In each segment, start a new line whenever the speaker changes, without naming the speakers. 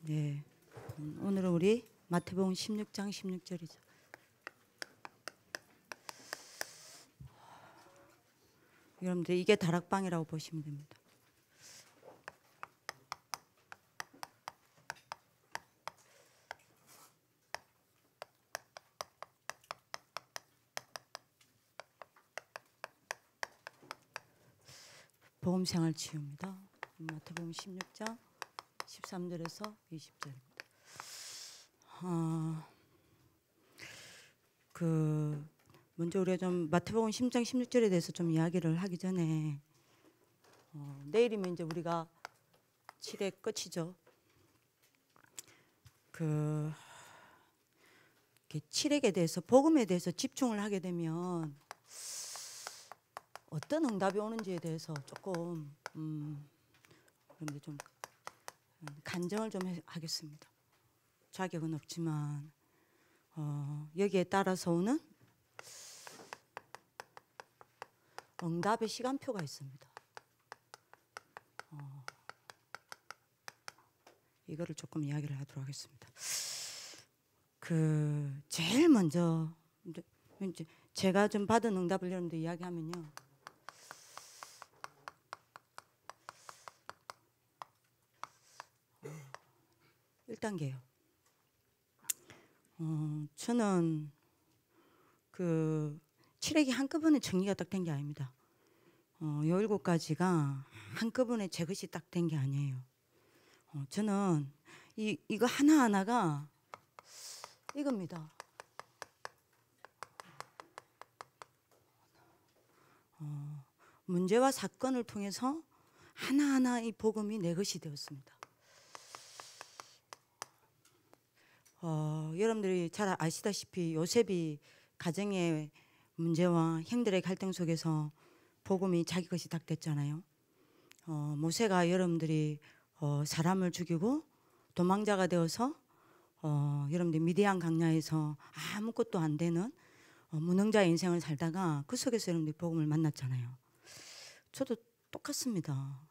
네. 오늘은 우리 마태복음 16장 16절이죠. 여러분들 이게 다락방이라고 보시면 됩니다. 복음생활 치유입니다. 마태복음 16장 13절에서 20절입니다. 먼저 우리가 좀 마태복음 16장 16절에 대해서 좀 이야기를 하기 전에 내일이면 이제 우리가 7회 끝이죠. 칠액에 대해서 복음에 대해서 집중을 하게 되면 어떤 응답이 오는지에 대해서 조금 그런데 좀 간증을 좀 하겠습니다. 자격은 없지만 여기에 따라서 오는 응답의 시간표가 있습니다. 이거를 조금 이야기를 하도록 하겠습니다. 제일 먼저 이제 제가 좀 받은 응답을 여러분들 이야기하면요. 1단계요. 저는 칠액이 한꺼번에 정리가 딱 된 게 아닙니다. 요 7가지가 한꺼번에 제 것이 딱 된 게 아니에요. 저는 이거 하나하나가 이겁니다. 문제와 사건을 통해서 하나하나 이 복음이 내 것이 되었습니다. 여러분들이 잘 아시다시피 요셉이 가정의 문제와 형들의 갈등 속에서 복음이 자기 것이 딱 됐잖아요. 모세가 여러분들이 사람을 죽이고 도망자가 되어서 여러분들 미디안 강야에서 아무것도 안 되는 무능자의 인생을 살다가 그 속에서 여러분들 복음을 만났잖아요. 저도 똑같습니다.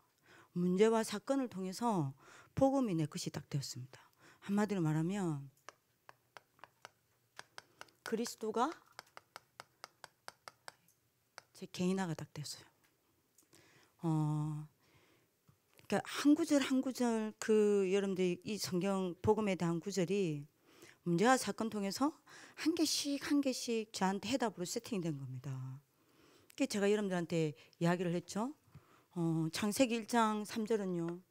문제와 사건을 통해서 복음이 내 것이 딱 되었습니다. 한마디로 말하면 그리스도가 제 개인화가 딱 됐어요. 그러니까 한 구절 한 구절 여러분들 이 성경 복음에 대한 구절이 문제와 사건 통해서 한 개씩 한 개씩 저한테 해답으로 세팅된 겁니다. 그게 제가 여러분들한테 이야기를 했죠. 창세기 1장 3절은요.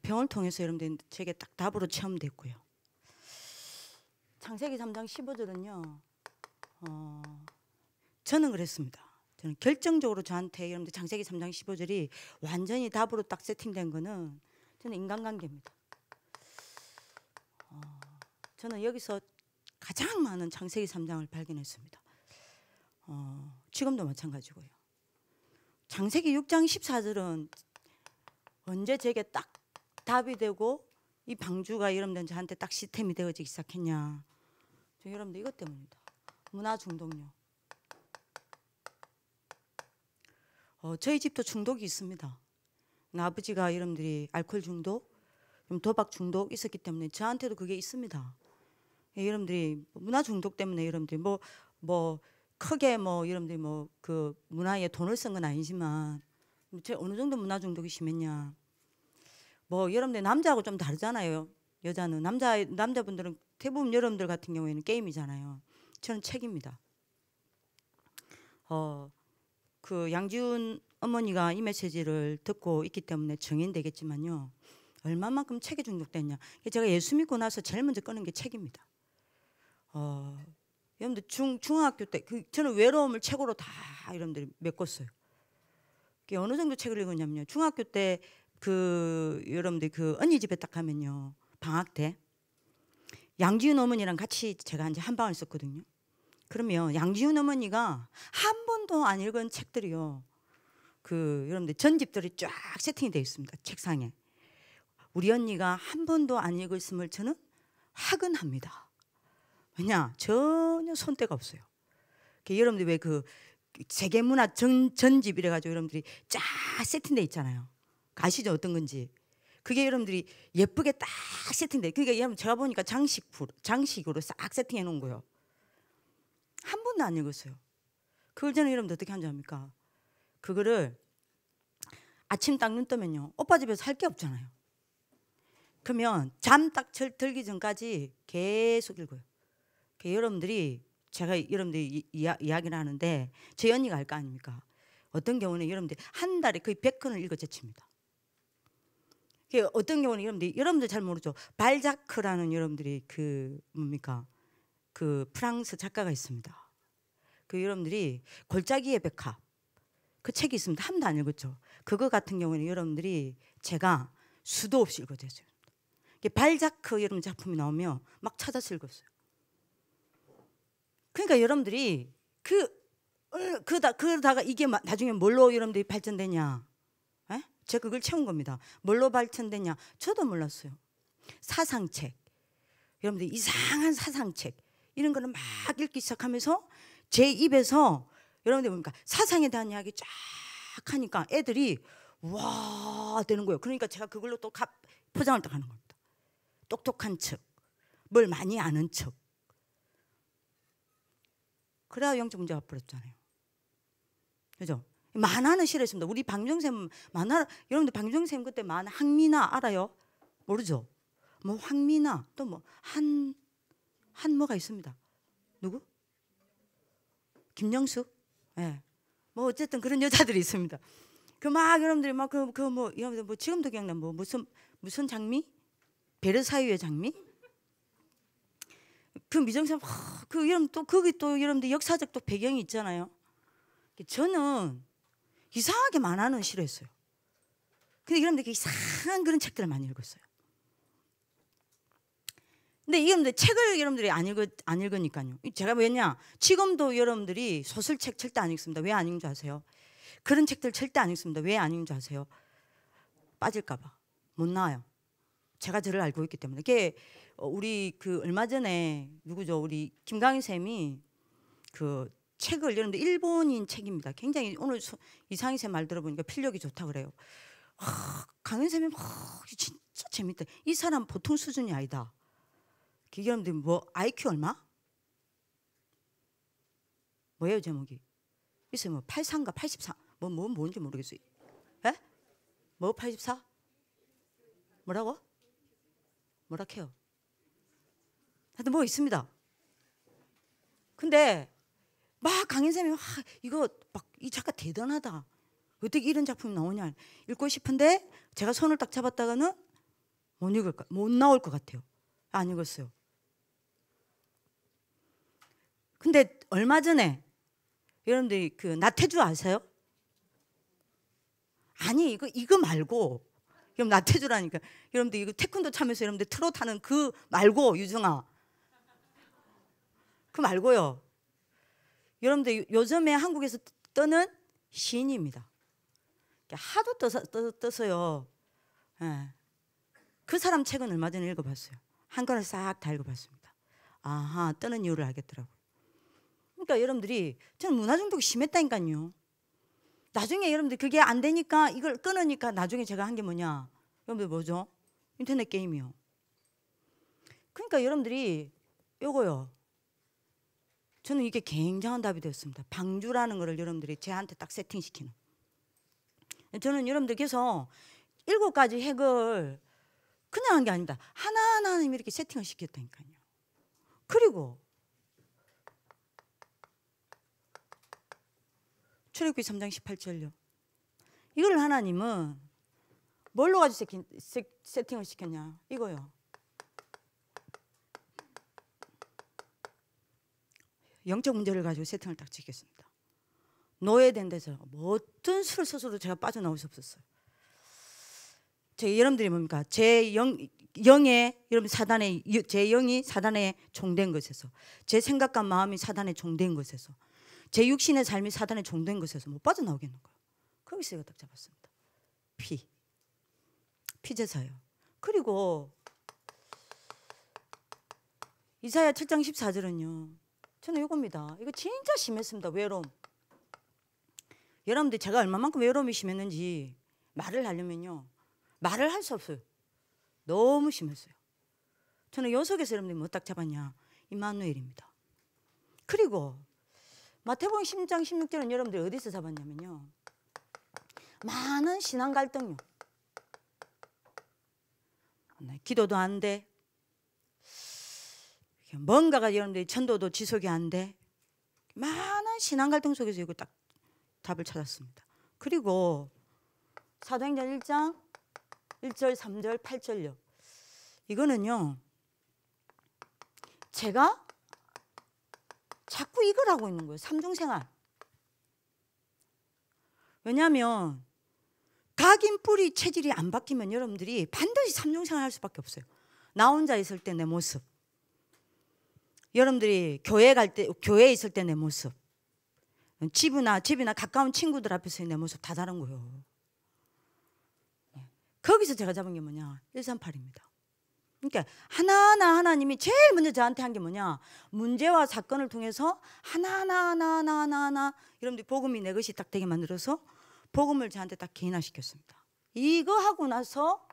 병을 통해서 여러분들 제게 딱 답으로 체험됐고요. 창세기 3장 15절은요. 저는 그랬습니다. 저는 결정적으로 저한테 여러분들 창세기 3장 15절이 완전히 답으로 딱 세팅된 거는 저는 인간관계입니다. 저는 여기서 가장 많은 창세기 3장을 발견했습니다. 지금도 마찬가지고요. 창세기 6장 14절은 언제 제게 딱 답이 되고 이 방주가 여러분들 저한테 딱 시스템이 되어지기 시작했냐. 여러분들 이것 때문입니다. 문화 중독요. 저희 집도 중독이 있습니다. 아버지가 여러분들이 알코올 중독, 도박 중독 있었기 때문에 저한테도 그게 있습니다. 여러분들이 문화 중독 때문에 여러분들이 크게 여러분들이 그 문화에 돈을 쓴 건 아니지만 제가 어느 정도 문화 중독이 심했냐. 여러분들 남자하고 좀 다르잖아요. 여자는 남자분들은 대부분 여러분들 같은 경우에는 게임이잖아요. 저는 책입니다. 양지훈 어머니가 이 메시지를 듣고 있기 때문에 정인되겠지만요. 얼마만큼 책에 중독됐냐. 제가 예수 믿고 나서 제일 먼저 꺼낸 게 책입니다. 여러분들 중학교 때 저는 외로움을 책으로 다 여러분들이 메꿨어요. 어느 정도 책을 읽었냐면요. 중학교 때 여러분들 언니 집에 딱 가면요. 방학 때 양지훈 어머니랑 같이 제가 이제 한 방을 썼거든요. 그러면 양지훈 어머니가 한 번도 안 읽은 책들이요. 여러분들 전집들이 쫙 세팅이 되어 있습니다. 책상에. 우리 언니가 한 번도 안 읽었음을 저는 확언합니다. 왜냐? 전혀 손때가 없어요. 여러분들 왜 세계문화 전집 이래가지고 여러분들이 쫙 세팅돼 있잖아요. 아시죠? 어떤 건지. 그게 여러분들이 예쁘게 딱 세팅돼. 그러니까 여러분 제가 보니까 장식으로 싹 세팅해 놓은 거예요. 한 번도 안 읽었어요. 그걸 저는 여러분들 어떻게 하는지 압니까? 그거를 아침 딱 눈 뜨면요, 오빠 집에서 할 게 없잖아요. 그러면 잠 딱 들기 전까지 계속 읽어요. 여러분들이 제가 여러분들이 이야기를 하는데 제 언니가 알 거 아닙니까? 어떤 경우는 여러분들이 한 달에 거의 100권을 읽어 제칩니다. 어떤 경우는 여러분들 잘 모르죠. 발자크라는 여러분들이 그 뭡니까? 그 프랑스 작가가 있습니다. 그 여러분들이 골짜기의 백합 그 책이 있습니다. 한 번도 안 읽었죠. 그거 같은 경우는 여러분들이 제가 수도 없이 읽어줬어요. 발자크 여러분 작품이 나오면 막 찾아서 읽었어요. 그러니까 여러분들이 그러다가 이게 나중에 뭘로 여러분들이 발전되냐? 에? 제가 그걸 채운 겁니다. 뭘로 발전되냐? 저도 몰랐어요. 사상책, 여러분들 이상한 사상책 이런 거는 막 읽기 시작하면서 제 입에서 여러분들 뭡니까? 사상에 대한 이야기 쫙 하니까 애들이 와 되는 거예요. 그러니까 제가 그걸로 또 포장을 딱 하는 겁니다. 똑똑한 척, 뭘 많이 아는 척. 그래야 영적 문제가 버렸잖아요. 그죠? 만화는 싫어했습니다. 우리 방정쌤 만화, 여러분들 방정쌤 그때 만화 항미나 알아요? 모르죠? 뭐 황미나 또 뭐 한 뭐가 있습니다. 누구? 김영숙? 예. 네. 뭐 어쨌든 그런 여자들이 있습니다. 그 막 여러분들이 막 뭐 여러분들 뭐 지금도 기억나 뭐 무슨 장미? 베르사유의 장미? 그 미정쌤 그 여러분 또 거기 또 여러분들 역사적 또 배경이 있잖아요. 저는 이상하게 만화는 싫어했어요. 근데 여러분들 이상한 그런 책들을 많이 읽었어요. 근데 여러분들 책을 여러분들이 안 읽으니까요. 제가 왜냐? 지금도 여러분들이 소설책 절대 안 읽습니다. 왜 안 읽는 줄 아세요? 그런 책들 절대 안 읽습니다. 왜 안 읽는 줄 아세요? 빠질까봐 못 나와요. 제가 저를 알고 있기 때문에. 이게 우리 그 얼마 전에 누구죠? 우리 김강희 쌤이 그 책을 여러분들 일본인 책입니다. 굉장히 오늘 이상희 쌤 말 들어보니까 필력이 좋다 그래요. 강희 쌤이 진짜 재밌다. 이 사람 보통 수준이 아니다. 여러분들 뭐 IQ 얼마? 뭐예요 제목이? 있어요. 뭐 84인가 84? 뭔지 모르겠어요. 에? 뭐 84? 뭐라고? 뭐라 해요? 하여튼 뭐 있습니다. 근데 막 강인쌤이 이거 막 이 작가 대단하다. 어떻게 이런 작품이 나오냐 읽고 싶은데 제가 손을 딱 잡았다가는 못 나올 것 같아요. 안 읽었어요. 근데 얼마 전에 여러분들이 그 나태주 아세요? 아니 이거 말고 여러분 나태주라니까 여러분들 이거 태권도 차면서 여러분들 트롯 하는 그 말고 유정아 그 말고요. 여러분들 요즘에 한국에서 떠는 시인입니다. 하도 떠서요. 예. 그 사람 책은 얼마 전에 읽어봤어요. 한 권을 싹 다 읽어봤습니다. 아하 떠는 이유를 알겠더라고요. 그러니까 여러분들이 저는 문화 중독이 심했다니까요. 나중에 여러분들 그게 안 되니까 이걸 끊으니까 나중에 제가 한 게 뭐냐? 여러분들 뭐죠? 인터넷 게임이요. 그러니까 여러분들이 요거요. 저는 이게 굉장한 답이 되었습니다. 방주라는 거를 여러분들이 제한테 딱 세팅시키는. 저는 여러분들께서 7가지 핵을 그냥 한 게 아닙니다. 하나하나 이렇게 세팅을 시켰다니까요. 그리고 출애굽기 3장 18절요. 이걸 하나님은 뭘로 가지고 세팅을 시켰냐? 이거요. 영적 문제를 가지고 세팅을 딱 시켰습니다. 노예된 데서 어떤 수를 써서도 제가 빠져나올 수 없었어요. 여러분들이 뭡니까? 제 영에 여러분 제 영이 사단에 종된 것에서, 제 생각과 마음이 사단에 종된 것에서, 제 육신의 삶이 사단에 종된 것에서 못 빠져나오겠는 거예요. 거기서 제가 딱 잡았습니다. 피제사요. 그리고 이사야 7장 14절은요. 저는 이겁니다. 이거 진짜 심했습니다. 외로움. 여러분들 제가 얼마만큼 외로움이 심했는지 말을 하려면요, 말을 할 수 없어요. 너무 심했어요. 저는 요 속에서 여러분들이 뭐 딱 잡았냐? 임마누엘입니다. 그리고 마태복음 10장 16절은 여러분들이 어디서 잡았냐면요, 많은 신앙 갈등요. 기도도 안 돼. 뭔가가 여러분들이 전도도 지속이 안 돼. 많은 신앙 갈등 속에서 이거 딱 답을 찾았습니다. 그리고 사도행전 1장 1절 3절 8절요. 이거는요, 제가 자꾸 이걸 하고 있는 거예요. 삼중생활. 왜냐하면 각인 뿌리 체질이 안 바뀌면 여러분들이 반드시 삼중생활 할 수밖에 없어요. 나 혼자 있을 때 내 모습, 여러분들이 교회 갈 때, 교회에 있을 때 내 모습, 집이나 가까운 친구들 앞에서의 내 모습 다 다른 거예요. 거기서 제가 잡은 게 뭐냐? 138입니다. 그러니까 하나하나 하나님이 제일 먼저 저한테 한 게 뭐냐? 문제와 사건을 통해서 하나하나 여러분들이 복음이 내 것이 딱 되게 만들어서 복음을 저한테 딱 개인화시켰습니다. 이거 하고 나서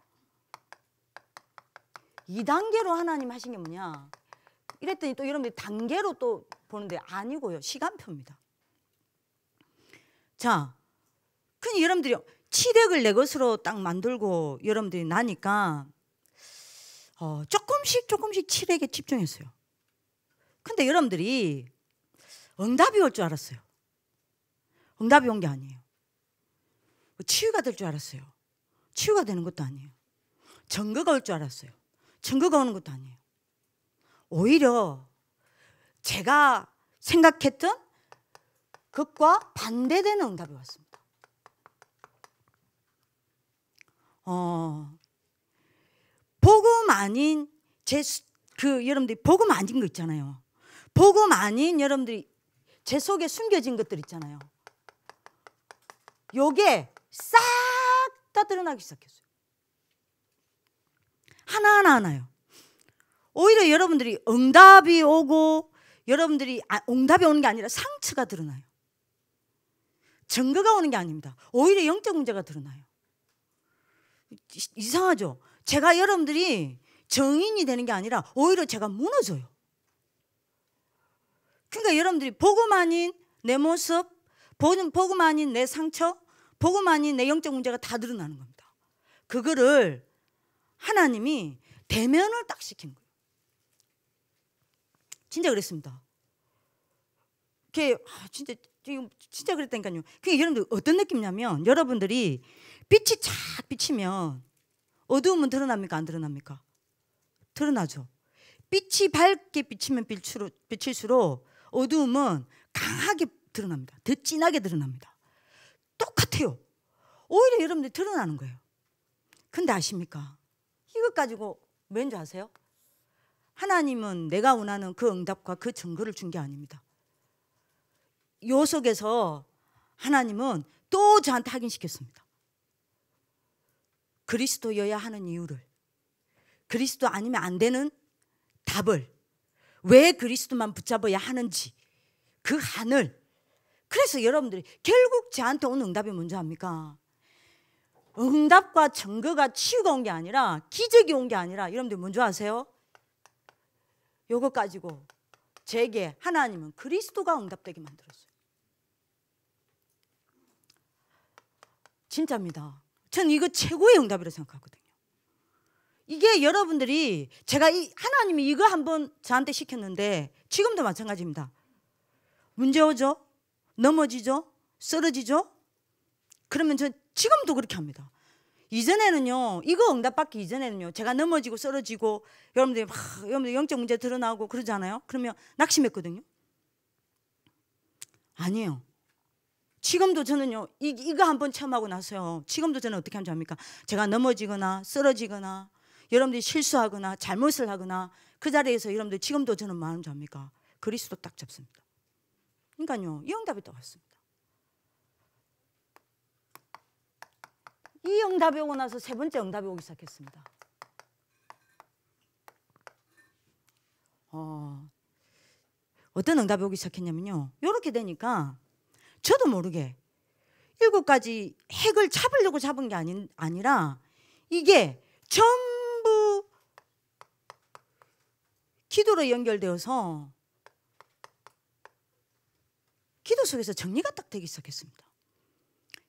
2단계로 하나님 하신 게 뭐냐? 이랬더니 또 여러분들이 단계로 또 보는데 아니고요. 시간표입니다. 자, 그냥 여러분들이 치력을 내 것으로 딱 만들고 여러분들이 나니까 조금씩 치력에 집중했어요. 근데 여러분들이 응답이 올 줄 알았어요. 응답이 온 게 아니에요. 치유가 될 줄 알았어요. 치유가 되는 것도 아니에요. 증거가 올 줄 알았어요. 증거가 오는 것도 아니에요. 오히려 제가 생각했던 것과 반대되는 응답이 왔습니다. 복음 아닌 여러분들이 복음 아닌 거 있잖아요. 복음 아닌 여러분들이 제 속에 숨겨진 것들 있잖아요. 요게 싹 다 드러나기 시작했어요. 하나하나요. 오히려 여러분들이 응답이 오고 여러분들이 응답이 오는 게 아니라 상처가 드러나요. 증거가 오는 게 아닙니다. 오히려 영적 문제가 드러나요. 이상하죠? 제가 여러분들이 정인이 되는 게 아니라 오히려 제가 무너져요. 그러니까 여러분들이 복음 아닌 내 모습, 복음 아닌 내 상처, 복음 아닌 내 영적 문제가 다 드러나는 겁니다. 그거를 하나님이 대면을 딱 시킨 거예요. 진짜 그랬습니다. 그게 진짜 그랬다니까요. 그게 여러분들 어떤 느낌이냐면, 여러분들이 빛이 착 비치면 어두움은 드러납니까? 안 드러납니까? 드러나죠. 빛이 밝게 비치면 비칠수록 어두움은 강하게 드러납니다. 더 진하게 드러납니다. 똑같아요. 오히려 여러분들이 드러나는 거예요. 근데 아십니까? 이것 가지고 뭔지 아세요? 하나님은 내가 원하는 그 응답과 그 증거를 준 게 아닙니다. 요 속에서 하나님은 또 저한테 확인시켰습니다. 그리스도여야 하는 이유를, 그리스도 아니면 안 되는 답을, 왜 그리스도만 붙잡아야 하는지 그 한을. 그래서 여러분들이 결국 저한테 온 응답이 뭔지 압니까? 응답과 증거가 치유가 온 게 아니라, 기적이 온 게 아니라, 여러분들 뭔지 아세요? 요거 가지고 제게 하나님은 그리스도가 응답되게 만들었어요. 진짜입니다. 저는 이거 최고의 응답이라고 생각하거든요. 이게 여러분들이, 제가 하나님이 이거 한번 저한테 시켰는데 지금도 마찬가지입니다. 문제 오죠? 넘어지죠? 쓰러지죠? 그러면 전 지금도 그렇게 합니다. 이전에는요, 이거 응답받기 이전에는요, 제가 넘어지고 쓰러지고 여러분들 영적 문제 드러나고 그러잖아요. 그러면 낙심했거든요. 아니에요. 지금도 저는요, 이거 한번 체험하고 나서요, 지금도 저는 어떻게 하는지 압니까? 제가 넘어지거나 쓰러지거나 여러분들이 실수하거나 잘못을 하거나 그 자리에서 여러분들 지금도 저는 뭐 하는지 압니까? 그리스도 딱 잡습니다. 그러니까요, 이 응답이 또 왔습니다. 이 응답이 오고 나서 세 번째 응답이 오기 시작했습니다. 어떤 응답이 오기 시작했냐면요, 이렇게 되니까 저도 모르게 7가지 핵을 잡으려고 잡은 게 아니라 이게 전부 기도로 연결되어서 기도 속에서 정리가 딱 되기 시작했습니다.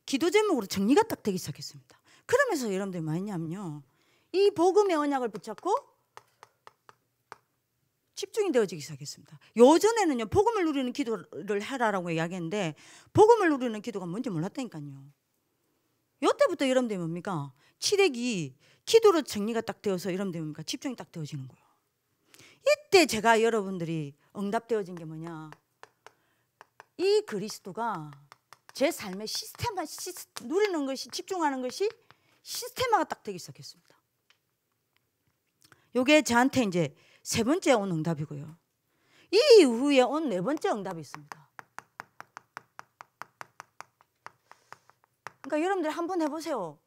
기도 제목으로 정리가 딱 되기 시작했습니다. 그러면서 여러분들이 뭐 했냐면요, 이 복음의 언약을 붙잡고 집중이 되어지기 시작했습니다. 요전에는요, 복음을 누리는 기도를 하라라고 이야기했는데 복음을 누리는 기도가 뭔지 몰랐다니까요. 이때부터 여러분들이 뭡니까? 칠핵이 기도로 정리가 딱 되어서 여러분들이 뭡니까? 집중이 딱 되어지는 거예요. 이때 제가 여러분들이 응답되어진 게 뭐냐, 이 그리스도가 제 삶의 누리는 것이, 집중하는 것이 시스템화가 딱 되기 시작했습니다. 이게 저한테 이제 3번째 온 응답이고요. 이 이후에 온 4번째 응답이 있습니다. 그러니까 여러분들 한번 해보세요.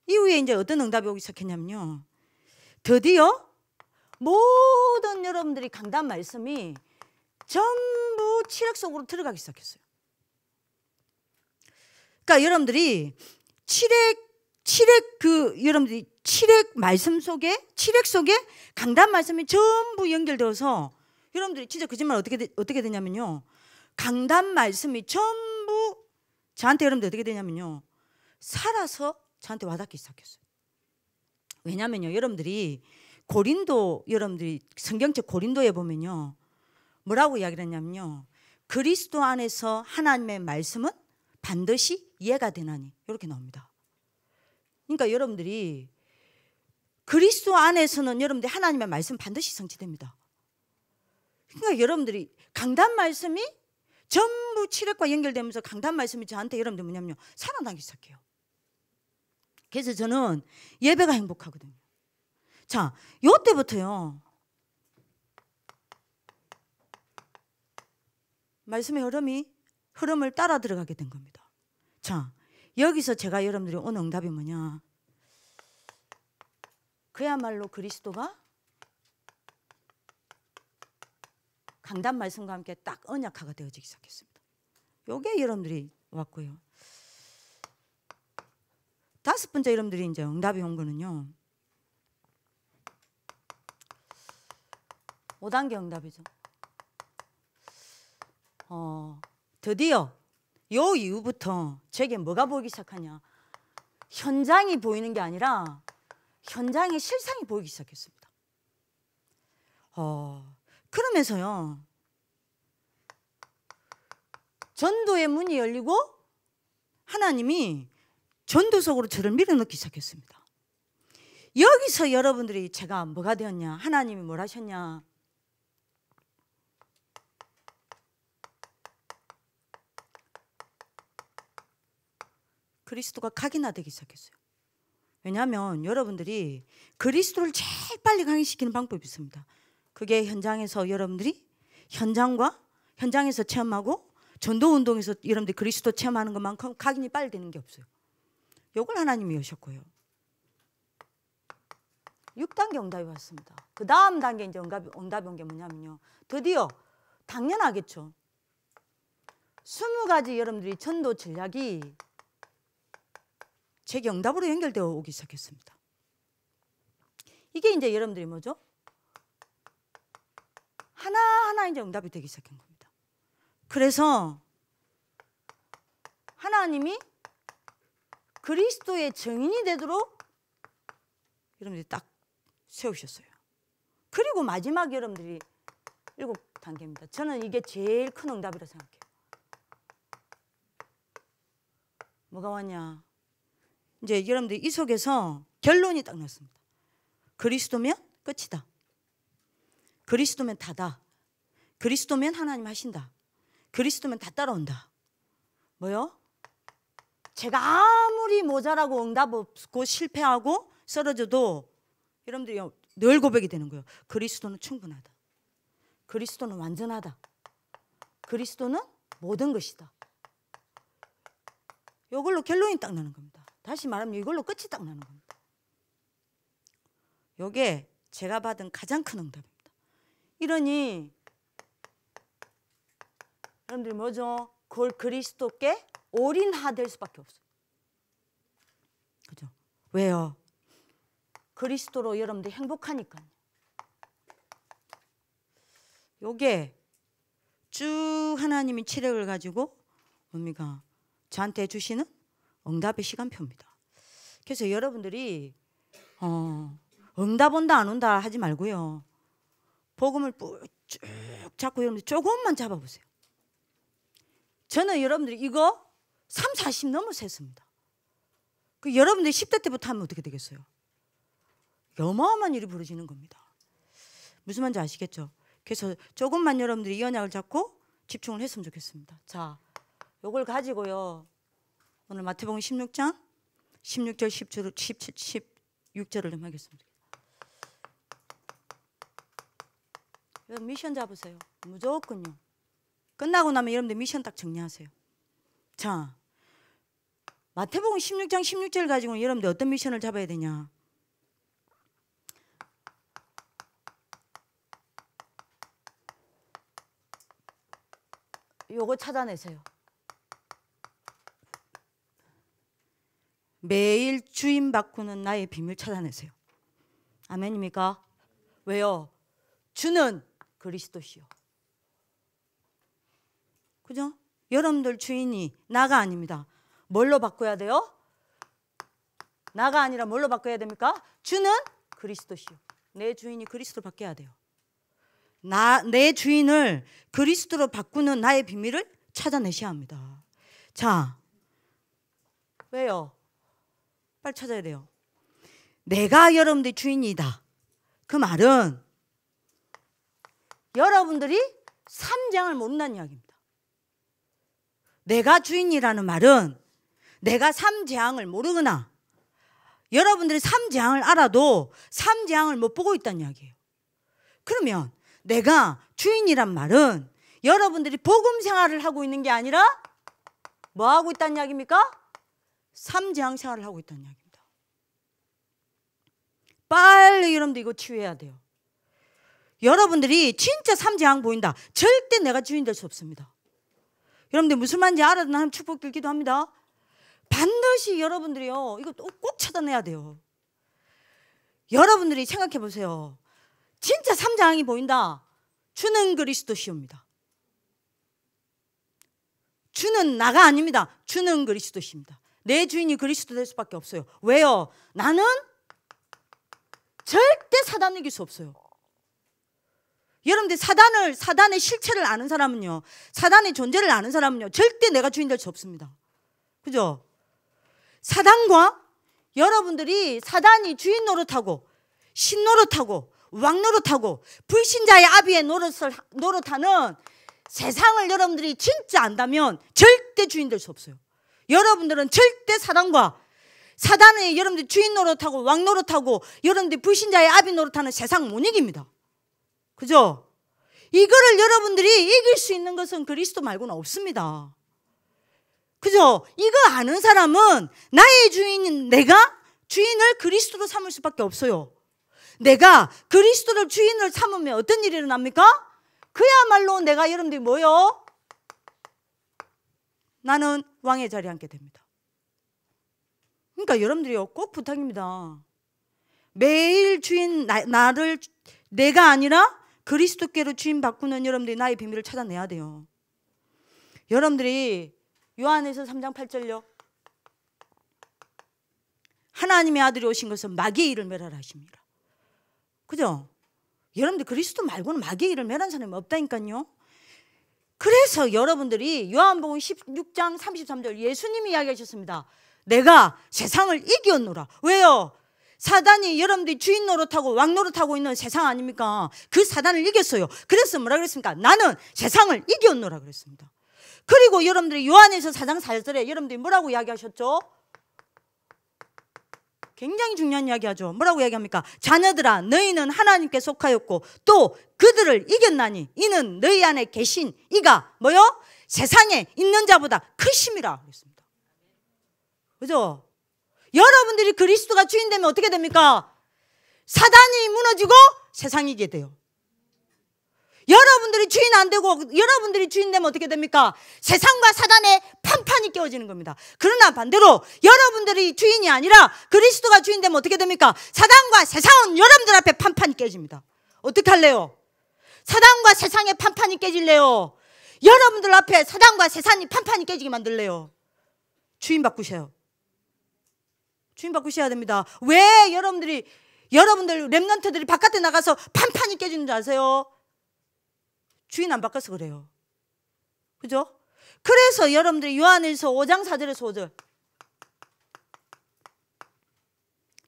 이후에 이제 어떤 응답이 오기 시작했냐면요, 드디어 모든 여러분들이 강단 말씀이 전부 칠핵 속으로 들어가기 시작했어요. 그러니까 여러분들이 여러분들이 칠핵 말씀 속에, 칠핵 속에 강단 말씀이 전부 연결되어서 여러분들이 진짜 거짓말 어떻게 되냐면요, 강단 말씀이 전부 저한테 여러분들 어떻게 되냐면요, 살아서 저한테 와닿기 시작했어요. 왜냐면요, 여러분들이 여러분들이 성경책 고린도에 보면요, 뭐라고 이야기를 했냐면요, 그리스도 안에서 하나님의 말씀은 반드시 이해가 되나니, 이렇게 나옵니다. 그러니까 여러분들이 그리스도 안에서는 여러분들이 하나님의 말씀 반드시 성취됩니다. 그러니까 여러분들이 강단 말씀이 전부 칠핵과 연결되면서 강단 말씀이 저한테 여러분들 뭐냐면요, 살아나기 시작해요. 그래서 저는 예배가 행복하거든요. 자, 요때부터요, 말씀의 흐름을 따라 들어가게 된 겁니다. 자, 여기서 제가 여러분들이 오는 응답이 뭐냐, 그야말로 그리스도가 강단 말씀과 함께 딱 언약화가 되어지기 시작했습니다. 요게 여러분들이 왔고요. 5번째 여러분들이 이제 응답이 온 거는요, 5단계 응답이죠. 드디어 요 이후부터 제게 뭐가 보이기 시작하냐, 현장이 보이는 게 아니라 현장의 실상이 보이기 시작했습니다. 그러면서요, 전도의 문이 열리고 하나님이 전도 속으로 저를 밀어넣기 시작했습니다. 여기서 여러분들이 제가 뭐가 되었냐, 하나님이 뭘 하셨냐, 그리스도가 각인화되기 시작했어요. 왜냐하면 여러분들이 그리스도를 제일 빨리 각인시키는 방법이 있습니다. 그게 현장에서 여러분들이 현장에서 체험하고 전도운동에서 여러분들이 그리스도 체험하는 것만큼 각인이 빨리 되는 게 없어요. 이걸 하나님이 여셨고요. 6단계 응답이 왔습니다. 그 다음 단계 이제 응답이 온 게 뭐냐면요, 드디어 당연하겠죠, 20가지 여러분들이 전도 전략이 제게 응답으로 연결되어 오기 시작했습니다. 이게 이제 여러분들이 뭐죠? 하나하나 이제 응답이 되기 시작한 겁니다. 그래서 하나님이 그리스도의 증인이 되도록 여러분들이 딱 세우셨어요. 그리고 마지막 여러분들이 7단계입니다. 저는 이게 제일 큰 응답이라고 생각해요. 뭐가 왔냐, 이제 여러분들이 이 속에서 결론이 딱 났습니다. 그리스도면 끝이다. 그리스도면 다다. 그리스도면 하나님 하신다. 그리스도면 다 따라온다. 뭐요? 제가 아무리 모자라고 응답 없고 실패하고 쓰러져도 여러분들이 늘 고백이 되는 거예요. 그리스도는 충분하다. 그리스도는 완전하다. 그리스도는 모든 것이다. 이걸로 결론이 딱 나는 겁니다. 다시 말하면 이걸로 끝이 딱 나는 겁니다. 이게 제가 받은 가장 큰 응답입니다. 이러니 여러분들이 뭐죠? 그리스도께 올인하될 수밖에 없어요. 그죠? 왜요? 그리스도로 여러분들 행복하니까요. 요게 쭉 하나님이 체력을 가지고 뭡니까? 저한테 주시는 응답의 시간표입니다. 그래서 여러분들이 응답 온다 안 온다 하지 말고요. 복음을 쭉 잡고 여러분들 조금만 잡아보세요. 저는 여러분들이 이거 3, 40 넘어서 했습니다. 그 여러분들이 10대 때부터 하면 어떻게 되겠어요? 어마어마한 일이 벌어지는 겁니다. 무슨 말인지 아시겠죠? 그래서 조금만 여러분들이 이 언약을 잡고 집중을 했으면 좋겠습니다. 자, 요걸 가지고요. 오늘 마태복음 16장 16절 10절 17, 16절을 좀 하겠습니다. 여러분 미션 잡으세요. 무조건요. 끝나고 나면 여러분들 미션 딱 정리하세요. 자, 마태복음 16장 16절 가지고 여러분들 어떤 미션을 잡아야 되냐? 요거 찾아내세요. 매일 주인 바꾸는 나의 비밀 찾아내세요. 아멘입니까? 왜요? 주는 그리스도시요. 그죠? 여러분들 주인이 나가 아닙니다. 뭘로 바꿔야 돼요? 나가 아니라 뭘로 바꿔야 됩니까? 주는 그리스도시요. 내 주인이 그리스도로 바뀌어야 돼요. 내 주인을 그리스도로 바꾸는 나의 비밀을 찾아내셔야 합니다. 자, 왜요? 빨리 찾아야 돼요. 내가 여러분들의 주인이다. 그 말은 여러분들이 3재앙을 모른다는 이야기입니다. 내가 주인이라는 말은 내가 3재앙을 모르거나 여러분들이 3재앙을 알아도 3재앙을 못 보고 있다는 이야기예요. 그러면 내가 주인이란 말은 여러분들이 복음 생활을 하고 있는 게 아니라 뭐 하고 있다는 이야기입니까? 3재앙 생활을 하고 있다는 이야기입니다. 빨리 여러분들 이거 치유해야 돼요. 여러분들이 진짜 3재앙 보인다. 절대 내가 주인 될 수 없습니다. 여러분들 무슨 말인지 알아도 하나님 축복 들기도 합니다. 반드시 여러분들이요 이거 꼭 찾아내야 돼요. 여러분들이 생각해 보세요. 진짜 3재앙이 보인다. 주는 그리스도시옵니다. 주는 나가 아닙니다. 주는 그리스도시입니다. 내 주인이 그리스도 될 수밖에 없어요. 왜요? 나는 절대 사단을 이길 수 없어요. 여러분들 사단의 실체를 아는 사람은요, 사단의 존재를 아는 사람은요, 절대 내가 주인 될 수 없습니다. 그죠? 사단과 여러분들이 사단이 주인 노릇하고 신 노릇하고 왕 노릇하고 불신자의 아비의 노릇하는 세상을 여러분들이 진짜 안다면 절대 주인 될 수 없어요. 여러분들은 절대 사단의 여러분들 주인 노릇하고 왕 노릇하고 여러분들 불신자의 아비 노릇하는 세상 못 이깁니다. 그죠? 이거를 여러분들이 이길 수 있는 것은 그리스도 말고는 없습니다. 그죠? 이거 아는 사람은 나의 주인인 내가 주인을 그리스도로 삼을 수밖에 없어요. 내가 그리스도를 주인을 삼으면 어떤 일이 일어납니까? 그야말로 내가 여러분들이 뭐요? 나는 왕의 자리에 앉게 됩니다. 그러니까 여러분들이요 꼭 부탁입니다. 매일 주인 나를 내가 아니라 그리스도께로 주인 바꾸는 여러분들이 나의 비밀을 찾아내야 돼요. 여러분들이 요한에서 3장 8절요. 하나님의 아들이 오신 것은 마귀의 일을 멸하라 하십니다. 그죠? 여러분들 그리스도 말고는 마귀의 일을 멸한 사람이 없다니까요. 그래서 여러분들이 요한복음 16장 33절 예수님이 이야기하셨습니다. 내가 세상을 이겼노라. 왜요? 사단이 여러분들이 주인 노릇하고 왕 노릇하고 있는 세상 아닙니까? 그 사단을 이겼어요. 그래서 뭐라 그랬습니까? 나는 세상을 이겼노라 그랬습니다. 그리고 여러분들이 요한에서 4장 4절에 여러분들이 뭐라고 이야기하셨죠? 굉장히 중요한 이야기하죠. 뭐라고 이야기합니까? 자녀들아 너희는 하나님께 속하였고 또 그들을 이겼나니 이는 너희 안에 계신 이가 뭐요? 세상에 있는 자보다 크심이라 그랬습니다. 그죠? 여러분들이 그리스도가 주인 되면 어떻게 됩니까? 사단이 무너지고 세상이 이기게 돼요. 여러분들이 주인 안 되고 여러분들이 주인 되면 어떻게 됩니까? 세상과 사단의 판판이 깨어지는 겁니다. 그러나 반대로 여러분들이 주인이 아니라 그리스도가 주인 되면 어떻게 됩니까? 사단과 세상은 여러분들 앞에 판판이 깨집니다. 어떻게 할래요? 사단과 세상의 판판이 깨질래요? 여러분들 앞에 사단과 세상이 판판이 깨지게 만들래요? 주인 바꾸셔요. 주인 바꾸셔야 됩니다. 왜 여러분들 렘넌트들이 바깥에 나가서 판판이 깨지는 줄 아세요? 주인 안 바꿔서 그래요. 그죠? 그래서 여러분들이 요한일서 5장 4절에서 5절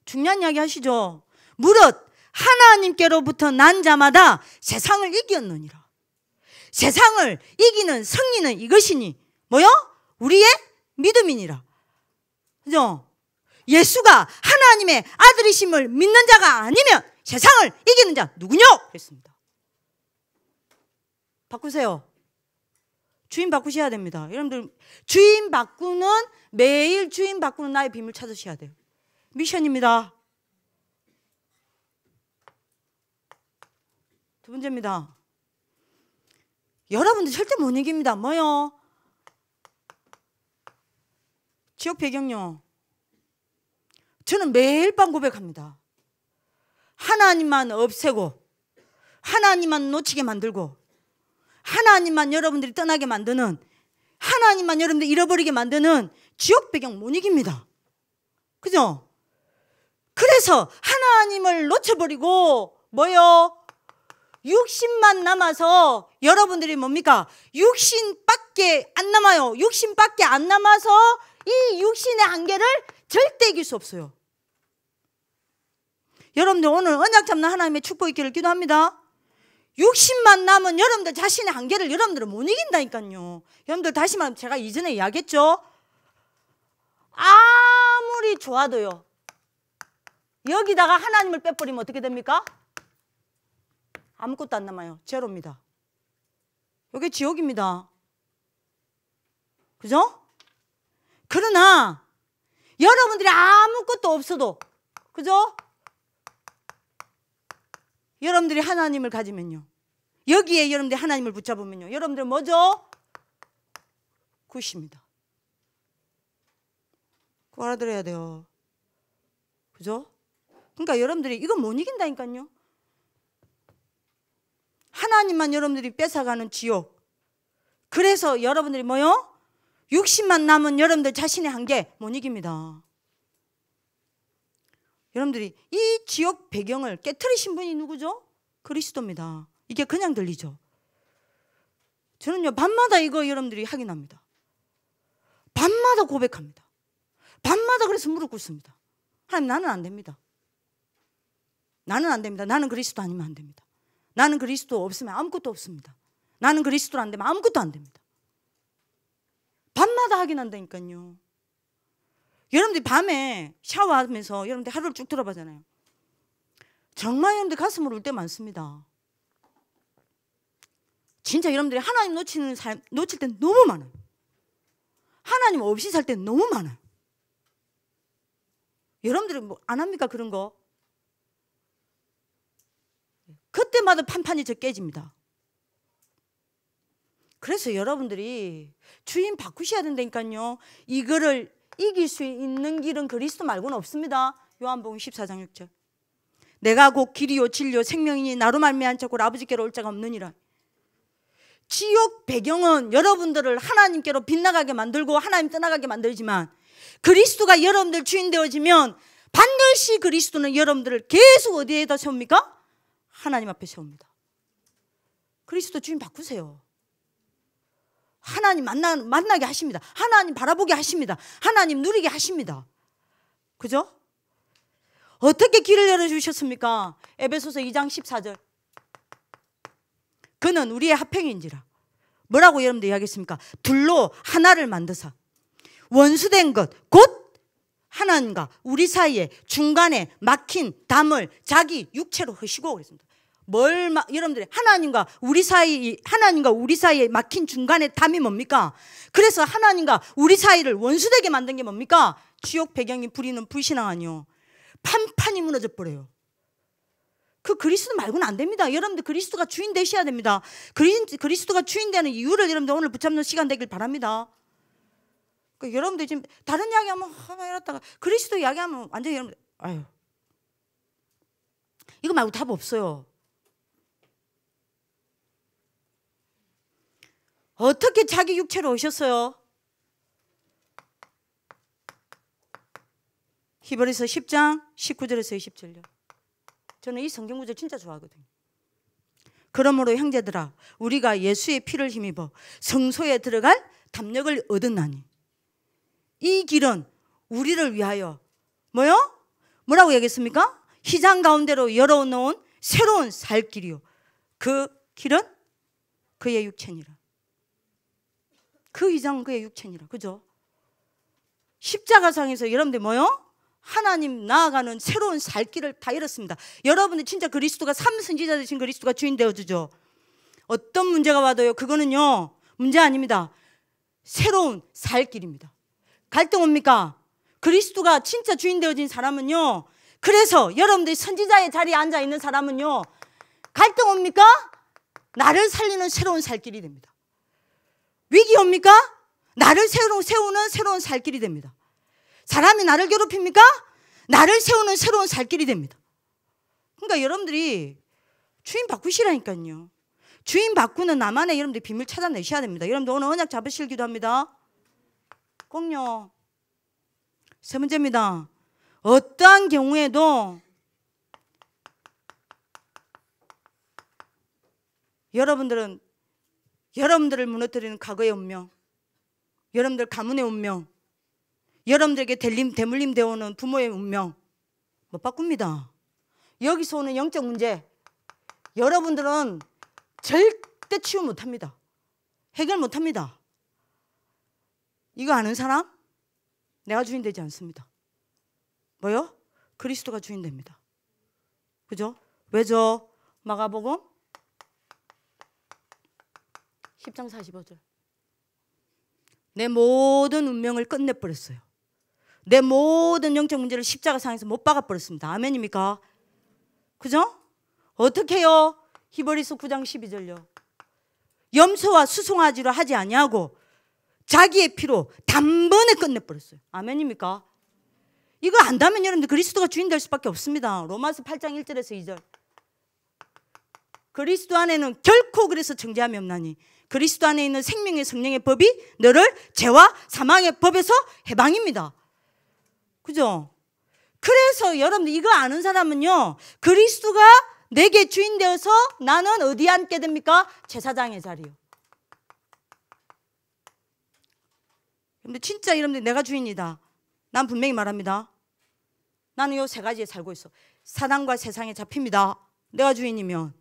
중요한 이야기 하시죠. 무릇 하나님께로부터 난 자마다 세상을 이겼느니라. 세상을 이기는 승리는 이것이니 뭐요? 우리의 믿음이니라. 그죠? 예수가 하나님의 아들이심을 믿는 자가 아니면 세상을 이기는 자 누구뇨? 그랬습니다. 바꾸세요. 주인 바꾸셔야 됩니다. 여러분들 주인 바꾸는 매일 주인 바꾸는 나의 비밀 찾으셔야 돼요. 미션입니다. 두 번째입니다. 여러분들 절대 못 이깁니다. 뭐요? 지역 배경요. 저는 매일 밤 고백합니다. 하나님만 없애고 하나님만 놓치게 만들고 하나님만 여러분들이 떠나게 만드는 하나님만 여러분들 잃어버리게 만드는 지역 배경 못 이깁니다. 그죠? 그래서 하나님을 놓쳐버리고 뭐요? 육신만 남아서 여러분들이 뭡니까? 육신밖에 안 남아요. 육신밖에 안 남아서 이 육신의 한계를 절대 이길 수 없어요. 여러분들 오늘 언약 잡는 하나님의 축복 있기를 기도합니다. 육신만 남은 여러분들 자신의 한계를 여러분들은 못 이긴다니까요. 여러분들 다시 말하면 제가 이전에 이야기했죠. 아무리 좋아도요. 여기다가 하나님을 빼버리면 어떻게 됩니까? 아무것도 안 남아요. 제로입니다. 이게 지옥입니다. 그죠? 그러나 여러분들이 아무것도 없어도 그죠? 여러분들이 하나님을 가지면요. 여기에 여러분들이 하나님을 붙잡으면요. 여러분들은 뭐죠? 굿입니다. 그거 알아들어야 돼요. 그죠? 그러니까 여러분들이 이건 못 이긴다니까요. 하나님만 여러분들이 뺏어가는 지옥. 그래서 여러분들이 뭐요? 육신만 남은 여러분들 자신의 한계 못 이깁니다. 여러분들이 이 지옥 배경을 깨트리신 분이 누구죠? 그리스도입니다. 이게 그냥 들리죠? 저는요 밤마다 이거 여러분들이 확인합니다. 밤마다 고백합니다. 밤마다 그래서 무릎 꿇습니다. 하나님 나는 안 됩니다. 나는 안 됩니다. 나는 그리스도 아니면 안 됩니다. 나는 그리스도 없으면 아무것도 없습니다. 나는 그리스도로 안 되면 아무것도 안 됩니다. 밤마다 확인한다니까요. 여러분들이 밤에 샤워하면서 여러분들 하루를 쭉 들어보잖아요. 정말 여러분들 가슴으로 울 때 많습니다. 진짜 여러분들이 하나님 놓칠 때 너무 많아요. 하나님 없이 살 때 너무 많아요. 여러분들은 뭐 안 합니까 그런 거? 그때마다 판판이 저 깨집니다. 그래서 여러분들이 주인 바꾸셔야 된다니까요. 이거를 이길 수 있는 길은 그리스도 말고는 없습니다. 요한복음 14장 6절. 내가 곧 길이요 진리요 생명이니 나로 말미암지 않고 아버지께로 올 자가 없느니라. 지옥 배경은 여러분들을 하나님께로 빗나가게 만들고 하나님 떠나가게 만들지만 그리스도가 여러분들 주인 되어지면 반드시 그리스도는 여러분들을 계속 어디에다 세웁니까? 하나님 앞에 세웁니다. 그리스도 주인 바꾸세요. 하나님 만나게 하십니다. 하나님 바라보게 하십니다. 하나님 누리게 하십니다. 그죠? 어떻게 길을 열어주셨습니까? 에베소서 2장 14절. 그는 우리의 합행인지라. 뭐라고 여러분들 이야기했습니까? 둘로 하나를 만드사 원수된 것 곧 하나님과 우리 사이에 중간에 막힌 담을 자기 육체로 허시고 그랬습니다. 여러분들이 하나님과 우리 사이에 막힌 중간에 담이 뭡니까? 그래서 하나님과 우리 사이를 원수되게 만든 게 뭡니까? 지옥 배경이 부리는 불신앙 아니요. 판판이 무너져 버려요. 그 그리스도 말고는 안 됩니다. 여러분들 그리스도가 주인 되셔야 됩니다. 그리스도가 주인 되는 이유를 여러분들 오늘 붙잡는 시간 되길 바랍니다. 여러분들 지금 다른 이야기하면 이랬다가 그리스도 이야기하면 완전히 여러분들 아유 이거 말고 답 없어요. 어떻게 자기 육체로 오셨어요? 히브리서 10장 19절에서 20절요. 저는 이 성경 구절 진짜 좋아하거든요. 그러므로 형제들아 우리가 예수의 피를 힘입어 성소에 들어갈 담력을 얻었나니 이 길은 우리를 위하여 뭐라고 얘기했습니까? 희장 가운데로 열어놓은 새로운 살 길이요. 그 길은 그의 육체니라. 그 희장은 그의 육체니라. 그죠? 십자가상에서 여러분들 하나님 나아가는 새로운 살 길을 다 열었습니다. 여러분들 진짜 그리스도가 삼선지자 되신 그리스도가 주인 되어주죠. 어떤 문제가 와도요 그거는요 문제 아닙니다. 새로운 살 길입니다. 갈등 옵니까? 그리스도가 진짜 주인 되어진 사람은요 그래서 여러분들이 선지자의 자리에 앉아 있는 사람은요 갈등 옵니까? 나를 살리는 새로운 살 길이 됩니다. 위기 옵니까? 나를 세우는 새로운 살 길이 됩니다. 사람이 나를 괴롭힙니까? 나를 세우는 새로운 살 길이 됩니다. 그러니까 여러분들이 주인 바꾸시라니까요. 주인 바꾸는 나만의 여러분들 비밀 찾아내셔야 됩니다. 여러분들 오늘 언약 잡으실 기도합니다. 꼭요. 세 번째입니다. 어떠한 경우에도 여러분들을 무너뜨리는 과거의 운명, 여러분들 가문의 운명, 여러분들에게 대물림 되어오는 부모의 운명 못 바꿉니다. 여기서 오는 영적 문제 여러분들은 절대 치유 못합니다. 해결 못합니다. 이거 아는 사람? 내가 주인 되지 않습니다. 뭐요? 그리스도가 주인 됩니다. 그죠? 왜죠? 마가복음 10장 45절. 내 모든 운명을 끝내버렸어요. 내 모든 영적 문제를 십자가상에서 못 박아버렸습니다. 아멘입니까? 그죠? 어떻게 해요? 히브리서 9장 12절요. 염소와 수송아지로 하지 아니하고 자기의 피로 단번에 끝내버렸어요. 아멘입니까? 이거 안다면 여러분들 그리스도가 주인 될 수밖에 없습니다. 로마서 8장 1절에서 2절. 그리스도 안에는 결코 그래서 정죄함이 없나니 그리스도 안에 있는 생명의 성령의 법이 너를 죄와 사망의 법에서 해방입니다. 그죠? 그래서 여러분들 이거 아는 사람은요 그리스도가 내게 주인 되어서 나는 어디에 앉게 됩니까? 제사장의 자리요. 근데 진짜 여러분들 내가 주인이다. 난 분명히 말합니다. 나는 요 세 가지에 살고 있어. 사단과 세상에 잡힙니다. 내가 주인이면.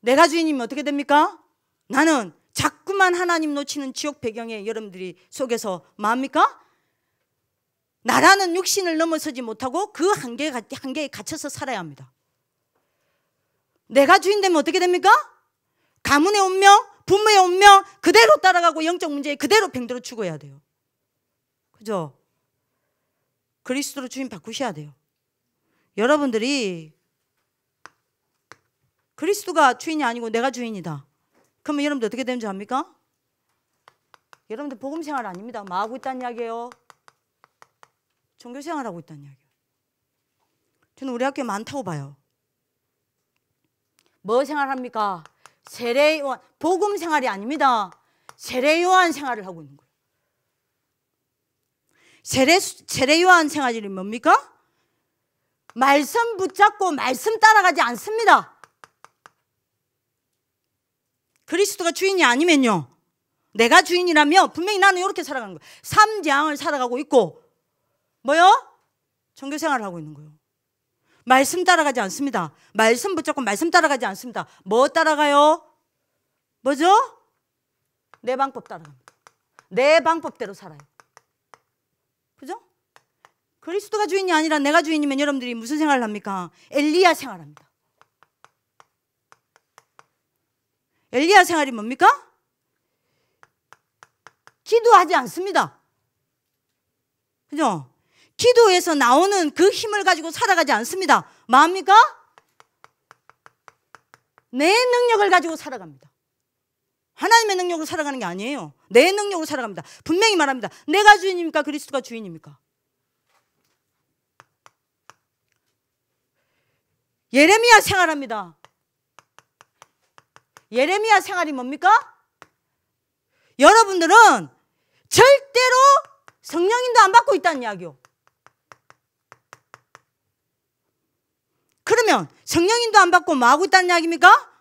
내가 주인이면 어떻게 됩니까? 나는 자꾸만 하나님 놓치는 지옥 배경에 여러분들이 속에서 뭐합니까? 나라는 육신을 넘어서지 못하고 그 한계에 갇혀서 살아야 합니다. 내가 주인 되면 어떻게 됩니까? 가문의 운명, 부모의 운명 그대로 따라가고 영적 문제에 그대로 병들어 죽어야 돼요. 그죠? 그리스도로 주인 바꾸셔야 돼요. 여러분들이 그리스도가 주인이 아니고 내가 주인이다. 그러면 여러분들 어떻게 되는 줄 압니까? 여러분들 복음생활 아닙니다. 뭐 하고 있다는 이야기예요? 종교생활하고 있다는 이야기예요. 저는 우리 학교에 많다고 봐요. 뭐 생활합니까? 세례요한, 복음생활이 아닙니다. 세례요한 생활을 하고 있는 거예요. 세례요한 생활이 뭡니까? 말씀 붙잡고 말씀 따라가지 않습니다. 그리스도가 주인이 아니면요 내가 주인이라면 분명히 나는 이렇게 살아가는 거예요. 삼재앙을 살아가고 있고 뭐요? 종교생활을 하고 있는 거예요. 말씀 따라가지 않습니다. 말씀 붙잡고 말씀 따라가지 않습니다. 뭐 따라가요? 뭐죠? 내 방법 따라갑니다. 내 방법대로 살아요. 그죠? 그리스도가 주인이 아니라 내가 주인이면 여러분들이 무슨 생활을 합니까? 엘리야 생활합니다. 엘리야 생활이 뭡니까? 기도하지 않습니다. 그죠? 기도에서 나오는 그 힘을 가지고 살아가지 않습니다. 뭡니까? 내 능력을 가지고 살아갑니다. 하나님의 능력으로 살아가는 게 아니에요. 내 능력으로 살아갑니다. 분명히 말합니다. 내가 주인입니까? 그리스도가 주인입니까? 예레미야 생활합니다. 예레미야 생활이 뭡니까? 여러분들은 절대로 성령님도 안 받고 있다는 이야기요. 그러면 성령님도 안 받고 뭐 하고 있다는 이야기입니까?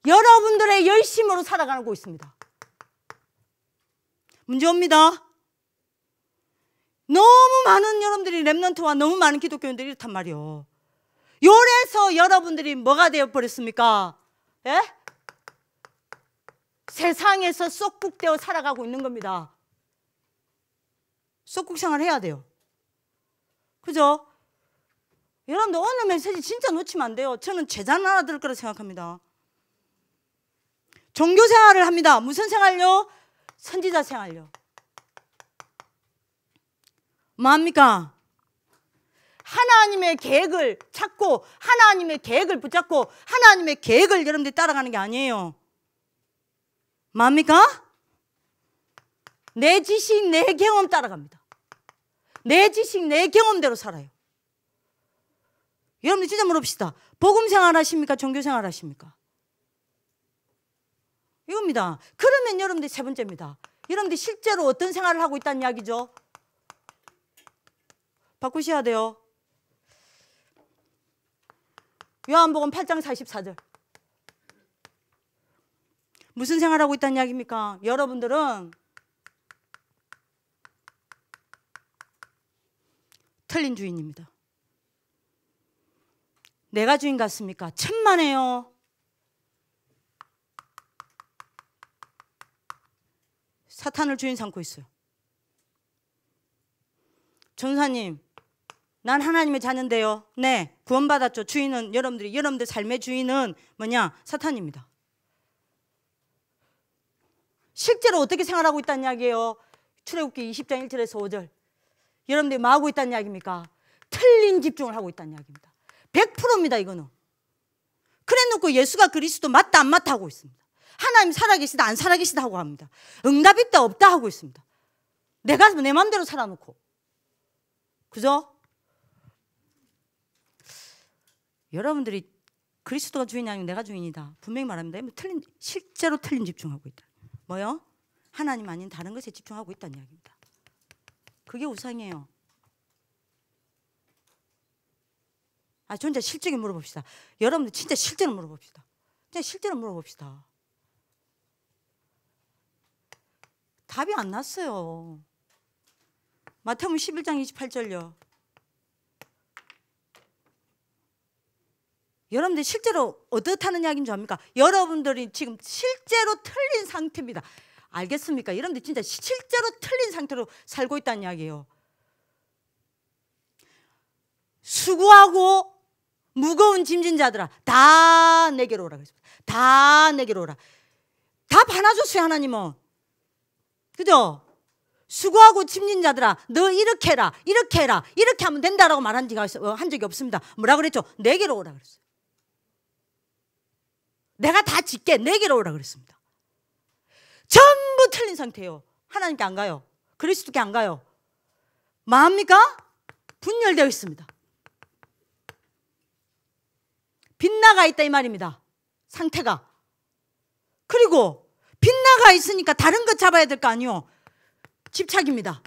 여러분들의 열심으로 살아가고 있습니다. 문제 옵니다. 너무 많은 여러분들이 렘넌트와 너무 많은 기독교인들이 이렇단 말이요. 요래서 여러분들이 뭐가 되어버렸습니까? 예? 세상에서 쏙국되어 살아가고 있는 겁니다. 쏙국 생활 해야 돼요. 그죠? 여러분들 오늘 메시지 진짜 놓치면 안 돼요. 저는 제자는 알아들을 거라 생각합니다. 종교 생활을 합니다. 무슨 생활요? 선지자 생활요. 뭐합니까? 하나님의 계획을 찾고 하나님의 계획을 붙잡고 하나님의 계획을 여러분들이 따라가는 게 아니에요. 뭐합니까? 내 지식, 내 경험 따라갑니다. 내 지식, 내 경험대로 살아요. 여러분들 진짜 물어봅시다. 복음 생활 하십니까? 종교 생활 하십니까? 이겁니다. 그러면 여러분들 세 번째입니다. 여러분들 실제로 어떤 생활을 하고 있다는 이야기죠? 바꾸셔야 돼요. 요한복음 8장 44절. 무슨 생활하고 있다는 이야기입니까? 여러분들은 틀린 주인입니다. 내가 주인 같습니까? 천만에요. 사탄을 주인 삼고 있어요. 전사님, 난 하나님의 자녀인데요. 네, 구원받았죠. 주인은 여러분들 삶의 주인은 뭐냐? 사탄입니다. 실제로 어떻게 생활하고 있다는 이야기예요? 출애굽기 20장 1절에서 5절. 여러분들이 뭐 하고 있다는 이야기입니까? 틀린 집중을 하고 있다는 이야기입니다. 100%입니다. 이거는. 그래 놓고 예수가 그리스도 맞다 안 맞다 하고 있습니다. 하나님 살아계시다 안 살아계시다 하고 합니다. 응답 있다 없다 하고 있습니다. 내가 내 마음대로 살아놓고. 그죠? 여러분들이 그리스도가 주인이 아니고 내가 주인이다. 분명히 말합니다. 실제로 틀린 집중하고 있다. 뭐요? 하나님 아닌 다른 것에 집중하고 있다는 이야기입니다. 그게 우상이에요. 진짜 실적인 물어봅시다. 여러분들 진짜 실제로 물어봅시다. 진짜 실제로 물어봅시다. 답이 안 났어요. 마태복음 11장 28절요. 여러분들이 실제로 어떻다는 이야기인 줄 압니까? 여러분들이 지금 실제로 틀린 상태입니다. 알겠습니까? 여러분들 진짜 실제로 틀린 상태로 살고 있다는 이야기예요. 수고하고 무거운 짐진 자들아 다 내게로 오라 그랬습니다. 다 내게로 오라. 다 받아줬어요. 하나님은. 그죠? 수고하고 짐진 자들아 너 이렇게 해라 이렇게 해라 이렇게 하면 된다라고 말한 적이 없습니다. 뭐라 그랬죠? 내게로 오라 그랬어요. 내가 다 짓게 내게로 오라 그랬습니다. 전부 틀린 상태예요. 하나님께 안 가요. 그리스도께 안 가요. 뭐합니까? 분열되어 있습니다. 빗나가 있다 이 말입니다. 상태가. 그리고 빗나가 있으니까 다른 것 잡아야 될 거 아니요. 집착입니다.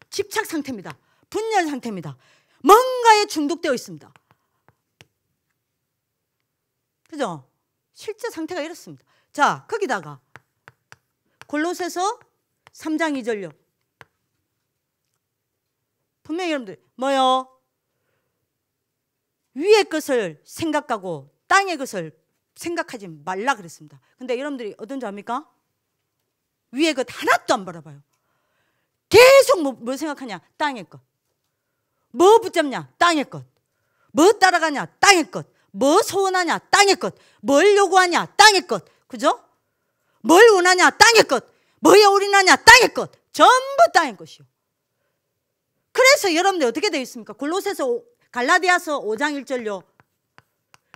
집착 상태입니다. 분열 상태입니다. 뭔가에 중독되어 있습니다. 그죠? 실제 상태가 이렇습니다. 자, 거기다가 골로새서 3장 2절요. 분명히 여러분들 뭐요? 위의 것을 생각하고 땅의 것을 생각하지 말라 그랬습니다. 근데 여러분들이 어떤 줄 압니까? 위의 것 하나도 안 바라봐요. 계속 뭐 생각하냐? 땅의 것. 뭐 붙잡냐? 땅의 것. 뭐 따라가냐? 땅의 것. 뭐 소원하냐? 땅의 것. 뭘 요구하냐? 땅의 것. 그죠? 뭘 원하냐? 땅의 것. 뭐에 올인하냐? 땅의 것. 전부 땅의 것이요. 그래서 여러분들 어떻게 되어 있습니까? 골로새서 갈라디아서 5장 1절요.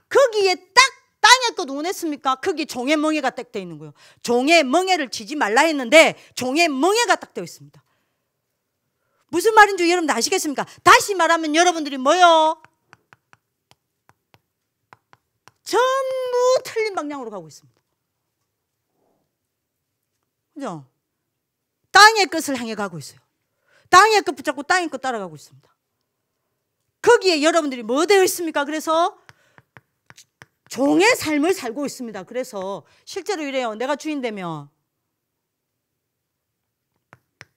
거기에 딱 땅의 것 원했습니까? 거기 종의 멍에가 딱 되어 있는 거예요. 종의 멍에를 치지 말라 했는데 종의 멍에가 딱 되어 있습니다. 무슨 말인지 여러분들 아시겠습니까? 다시 말하면 여러분들이 뭐요? 전부 틀린 방향으로 가고 있습니다. 그죠? 땅의 것을 향해 가고 있어요. 땅의 것 붙잡고 땅의 것 따라가고 있습니다. 거기에 여러분들이 뭐 되어 있습니까? 그래서 종의 삶을 살고 있습니다. 그래서 실제로 이래요. 내가 주인 되면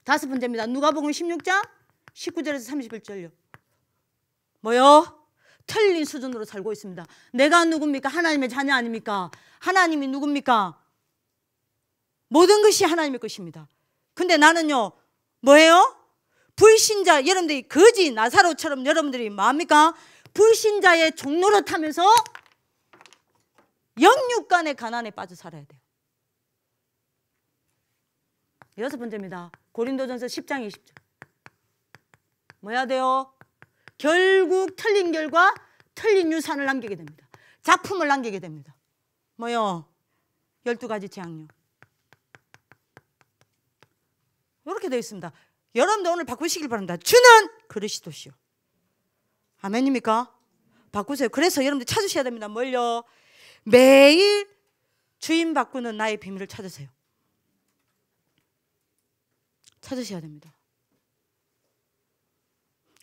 다섯 번째입니다. 누가복음 16장 19절에서 31절요. 뭐요? 틀린 수준으로 살고 있습니다. 내가 누굽니까? 하나님의 자녀 아닙니까? 하나님이 누굽니까? 모든 것이 하나님의 것입니다. 근데 나는요, 뭐예요? 불신자, 여러분들이 거지 나사로처럼 여러분들이 뭐합니까? 불신자의 종로를 타면서 영육간의 가난에 빠져 살아야 돼요. 여섯 번째입니다. 고린도전서 10장 20절. 뭐 해야 돼요? 결국 틀린 결과 틀린 유산을 남기게 됩니다. 작품을 남기게 됩니다. 뭐요? 12가지 재앙요. 이렇게 되어 있습니다. 여러분들 오늘 바꾸시길 바랍니다. 주는 그리스도시요. 아멘입니까? 바꾸세요. 그래서 여러분들 찾으셔야 됩니다. 뭘요? 매일 주인 바꾸는 나의 비밀을 찾으세요. 찾으셔야 됩니다.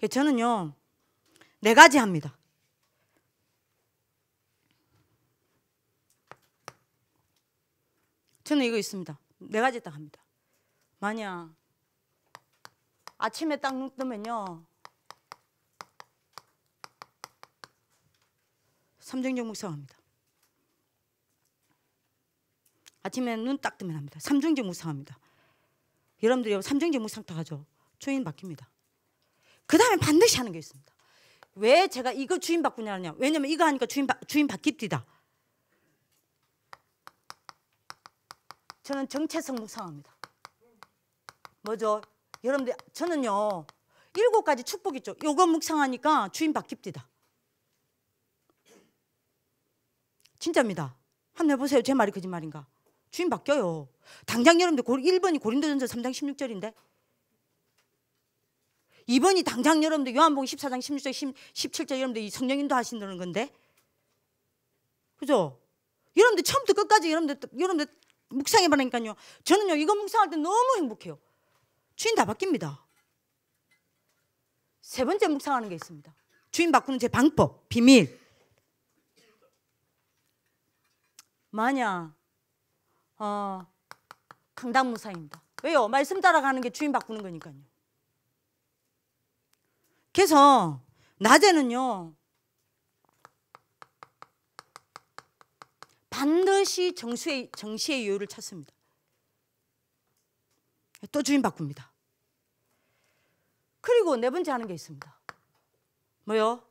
저는요, 4가지 합니다. 저는 이거 있습니다. 4가지 딱 합니다. 만약 아침에 딱 눈 뜨면요, 삼중적 묵상합니다. 아침에 눈 딱 뜨면 합니다. 삼중적 묵상합니다. 여러분들이 삼중적 묵상 딱 하죠. 주인 바뀝니다. 그 다음에 반드시 하는 게 있습니다. 왜 제가 이거 주인 바꾸냐냐? 왜냐면 이거 하니까 주인 바뀝니다. 저는 정체성 묵상합니다. 뭐죠? 여러분들, 저는요 7가지 축복 있죠. 요거 묵상하니까 주인 바뀝니다. 진짜입니다. 한번 해보세요. 제 말이 거짓말인가? 주인 바뀌어요. 당장 여러분들 1번이 고린도전서 3장 16절인데 2번이 당장 여러분들 요한복음 14장 16절 17절 여러분들 이 성령 인도하신다는 건데, 그죠? 여러분들 처음부터 끝까지 여러분들 묵상해보니까요, 저는요 이거 묵상할 때 너무 행복해요. 주인 다 바뀝니다. 3번째 묵상하는 게 있습니다. 주인 바꾸는 제 방법, 비밀. 만약 강당 묵상입니다. 왜요? 말씀 따라가는 게 주인 바꾸는 거니까요. 그래서 낮에는요 반드시 정시의 여유를 찾습니다. 또 주인 바꿉니다. 그리고 4번째 하는 게 있습니다. 뭐요?